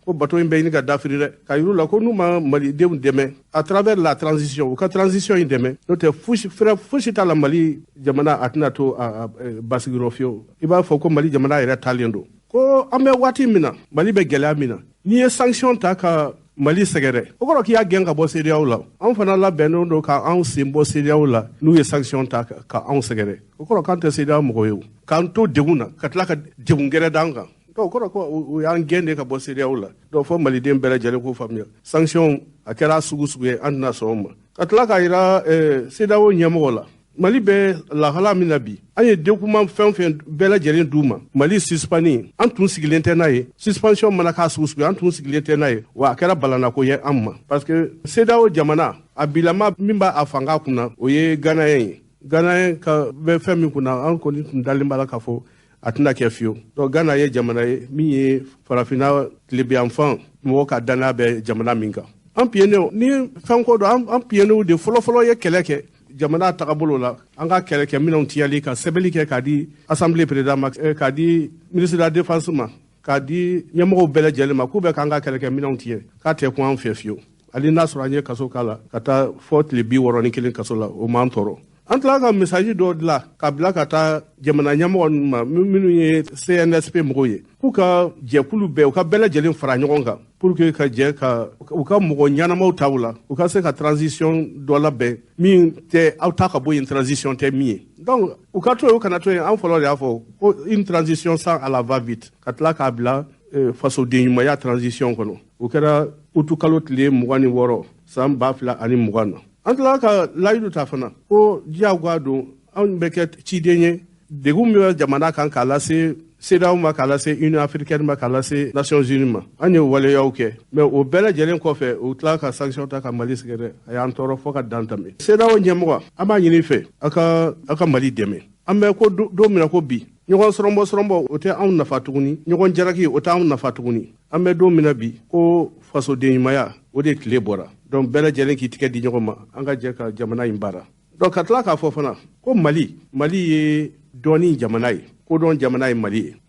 ko bateau in bɛ ɲini ka dafiri dɛ ka yir'u la ko n'u ma malidenw dɛmɛ à travers la transition u ka transition in dɛmɛ n'o tɛ fɛrɛ fosi t'a la mali jamana a tɛna to basigiyɔrɔ fiyewu i b'a fɔ ko mali jamana yɛrɛ taalen don ko an bɛ waati min na mali bɛ gɛlɛya min na n'i ye sanction ta ka mali sɛgɛrɛ o kɔrɔ k'i y'a gɛn ka bɔ CEDEAO la an fana labɛnnen don ka anw sen bɔ CEDEAO la n'u ye sanction ta ka anw sɛgɛrɛ o kɔrɔ k'an tɛ CEDEAO mɔgɔ ye o k'an to degun na ka tila ka degun gɛrɛ d'an kan donc o kɔrɔ ko o y'an gɛn de ka bɔ CEDEAO la donc fɔ maliden bɛɛ lajɛlen k'o faamuya sanction a kɛra sugu sugu ye an tɛna sɔn o ma ka tila k'a yira CEDEAO ɲɛmɔgɔ la mali bɛ lahala min na bi an ye dokuman fɛn fɛn bɛɛ lajɛlen d'u ma mali suspani an tun sigilen tɛ n'a ye suspension mana k'a sugu sugu an tun sigilen tɛ n'a ye wa a kɛra balanako ye an ma parce que CEDEAO jamana a bilama min b'a fanga kunna o ye ganayɛn ye ganayɛn ka bɛ fɛn min kunna an kɔni tun dalen b'a la k'a fɔ a tɛna kɛ fiyewu donc Gana ye jamana ye min ye farafinna tilebiyanfan mɔgɔ ka danaya bɛ jamana min kan an piyeniw ni fɛn ko don an piyeniw de fɔlɔfɔlɔ ye kɛlɛ kɛ jamana tagabolo la an ka kɛlɛkɛminɛnw tiyali ka sɛbɛnni kɛ k'a di assemblée président ma k'a di ministre de la défense ma k'a di ɲɛmɔgɔw bɛɛ lajɛlen ma k'u bɛ k'an ka kɛlɛkɛminɛnw tiɲɛ k'a tɛ kun an fɛ fiyewu hali n'a sɔrɔ an ye kaso k'a la ka taa fɔ tile 61 kaso la o m'an tɔɔrɔ an tila ka message dɔ dilan ka bila ka taa jamana ɲɛmɔgɔ ninnu ma minnu ye CNSP mɔgɔw ye k'u ka jɛkulu bɛɛ u ka bɛɛ lajɛlen fara ɲɔgɔn kan pour que ka jɛ ka u ka mɔgɔ ɲɛnamaw ta u la u ka se ka transition dɔ labɛn min tɛ aw ta ka bɔ yen transition tɛ min ye donc u ka to yen u kana to yen an fɔlɔ de y'a fɔ ko une transition sans à la va vite ka tila k'a bila fasoden ɲumanya transition kɔnɔ o kɛra utu kalo tile 26 san 2020 na an tila ka layidu ta fana ko diyagoya don anw bɛ kɛ ciden ye degun min bɛ jamana kan k'a lase CEDEAO ma k'a lase Union africaine ma k'a lase Nations Unies ma an ye waleyaw kɛ mais o bɛɛ lajɛlen kɔfɛ u tila ka sanction ta ka mali sɛgɛrɛ a y'an tɔɔrɔ fɔ ka dan tɛmɛ CEDEAO ɲɛmɔgɔ an b'a ɲini fɛ aw ka mali dɛmɛ an bɛ ko don min na ko bi ɲɔgɔn sɔrɔnbɔ o tɛ anw nafa tuguni ɲɔgɔn jalaki o tɛ anw nafa tuguni an bɛ don min na bi ko fasoden ɲumanya o de tile bɔra donc bɛɛ lajɛlen k'i tigɛ di ɲɔgɔn ma an ka jɛ ka jamana in baara donc ka tila k'a fɔ fana ko mali ye dɔɔni jamana ye kodɔn jamana ye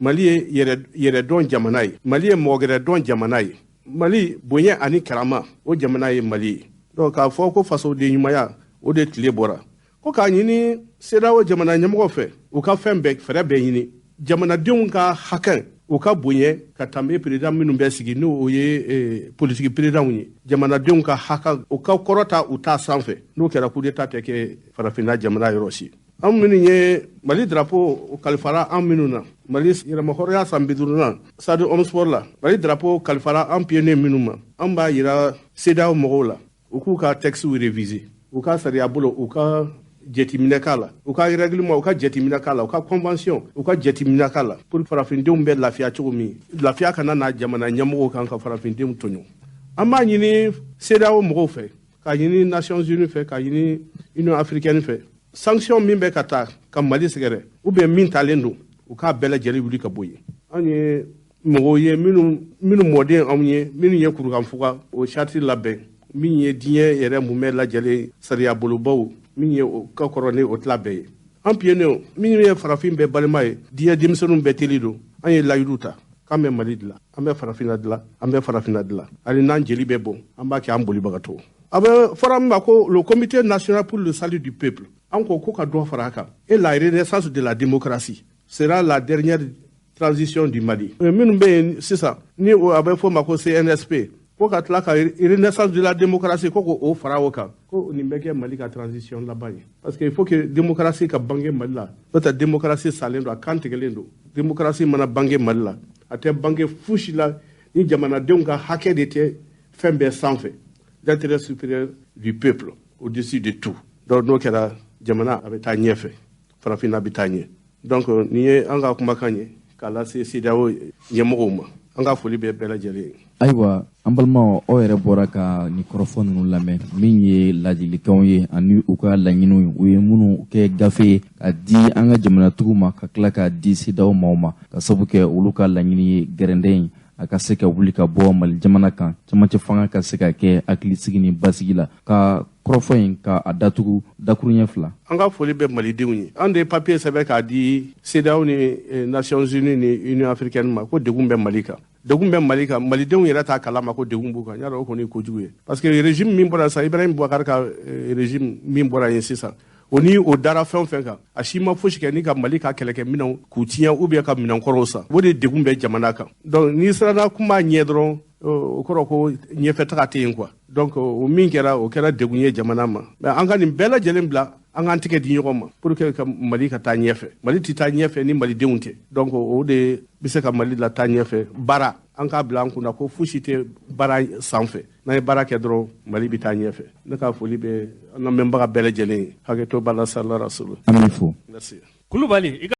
mali ye yɛrɛ dɔn jamana ye mali ye mɔgɔgɛrɛ dɔn jamana ye mali bonya ani karama o jamana ye mali ye donc k'a fɔ ko fasoden ɲumanya o de tile bɔra ko k'a ɲini CEDEAO jamana ɲɛmɔgɔ fɛ u ka fɛɛrɛ bɛɛ ɲini jamanadenw ka hakɛ o ka bonye ka tɛmɛ président minnu bɛ sigi n'o ye politique présidentw ye jamanadenw ka haka o ka kɔrɔta u t'a sanfɛ n'o kɛra coup d'état tɛ kɛ farafinna jamana yɔrɔ si an minnu ye Mali drapeau kalifara an minnu na Mali yɛrɛmahɔrɔnya san 50 stade Omnisport la Mali drapeau kalifara an pionnier minnu ma an b'a yira CEDEAO mɔgɔw la u k'u ka texte réviser u ka sariya bolo u ka jɛtiminɛ k'a la u ka règlement u ka jɛtiminɛ k'a la u ka convention u ka jɛtiminɛ k'a la pour farafindenw bɛ lafiya cogo min lafiya kana na jamana ɲɛmɔgɔw kan ka farafindenw tɔɲɔ an b'a ɲini CEDEAO mɔgɔw fɛ ka ɲini Nations Unies fɛ ka ɲini Union africaine fɛ sanction min bɛ ka taa ka Mali sɛgɛrɛ ou bien min talen don u k'a bɛɛ lajɛlen wuli ka bɔ yen an ye mɔgɔw ye minnu mɔden anw ye minnu ye kurukanfuga o charte labɛn min ye diɲɛ yɛrɛ mumɛ lajɛlen sariya bolobaw min ye o ka kɔrɔ ni o tila bɛɛ ye an pionniers min ye farafin bɛɛ balima ye diɲɛ denmisɛnninw bɛɛ teli don an ye layidu ta k'an bɛ Mali dilan an bɛ farafinna dilan an bɛ farafinna dilan hali n'an jeli bɛ bɔn an b'a kɛ an bolibagatɔw a bɛ fɔra min ma ko le comité national pour le salut du peuple an ko ka dɔ fara a kan et la renaissance de la démocratie sera la dernière transition du Mali minnu bɛ yen sisan ni a bɛ fɔ ma ko CNSP ko ka tila ka renaissance de la démocratie ko o fara o kan ko nin bɛ kɛ Mali ka transition laban ye parce que il faut que démocratie ka bange Mali la n'o tɛ démocratie salen don a kan tigɛlen don démocratie mana bange Mali la a tɛ bange fosi la ni jamanadenw ka hakɛ de tɛ fɛn bɛɛ sanfɛ l'intérêt supérieur du peuple au-dessus de tout donc n'o kɛra jamana a bɛ taa ɲɛfɛ farafinna bɛ taa ɲɛ donc nin ye an ka kumakan ye k'a lase CEDEAO ɲɛmɔgɔw ma an ka foli bɛ bɛɛ lajɛlen ye. Ayiwa an balimaw aw yɛrɛ bɔra ka nin kɔrɔfɔ ninnu lamɛn min ye ladilikanw ye ani u ka laɲiniw ye u ye minnu kɛ gafe ye ka di an ka jamanatigiw ma ka tila k'a di CEDEAO maaw ma ka sabu kɛ olu ka laɲini ye gɛrɛndɛ a ka se ka wuli ka bɔ Mali jamana kan camancɛ fanga ka se ka kɛ hakilisigi ni basigi la ka kɔrɔfɔ in ka a datugu dakuruɲɛ 2 an ka foli bɛ malidenw ye an de papier sɛbɛn k'a di CEDEAO ni Nations Unies ni Union africaine ma ko degun bɛ Mali kan degun bɛ Mali kan malidenw yɛrɛ t'a kalama ko degun b'u kan n y'a dɔn o kɔni ye kojugu ye parce que régime min bɔra sisan Ibrahim Boubacar ka régime min bɔra yen sisan o ni o dara fɛn fɛn kan a si ma fosi kɛ ni ka Mali ka kɛlɛkɛminɛnw k'u tiɲɛ ou bien ka minɛnkɔrɔw san o de degun bɛ jamana kan donc n'i siranna kuma ɲɛ dɔrɔn o kɔrɔ ko ɲɛfɛtaga tɛ yen quoi donc o min kɛra o kɛra degun ye jamana ma mais an ka nin bɛɛ lajɛlen bila an k'an tigɛ di ɲɔgɔn ma pour que ka Mali ka taa ɲɛfɛ Mali tɛ taa ɲɛfɛ ni malidenw tɛ donc o de bɛ se ka Mali la taa ɲɛfɛ baara an k'a bila an kunna ko fosi tɛ baara sanfɛ n'an ye baara kɛ dɔrɔn Mali bɛ taa ɲɛfɛ ne ka foli bɛ an lamɛnbaga bɛɛ lajɛlen ye hakɛto b'Ala sallallahu alaihi wa sallam. An b'i fo. Merci. Kulubali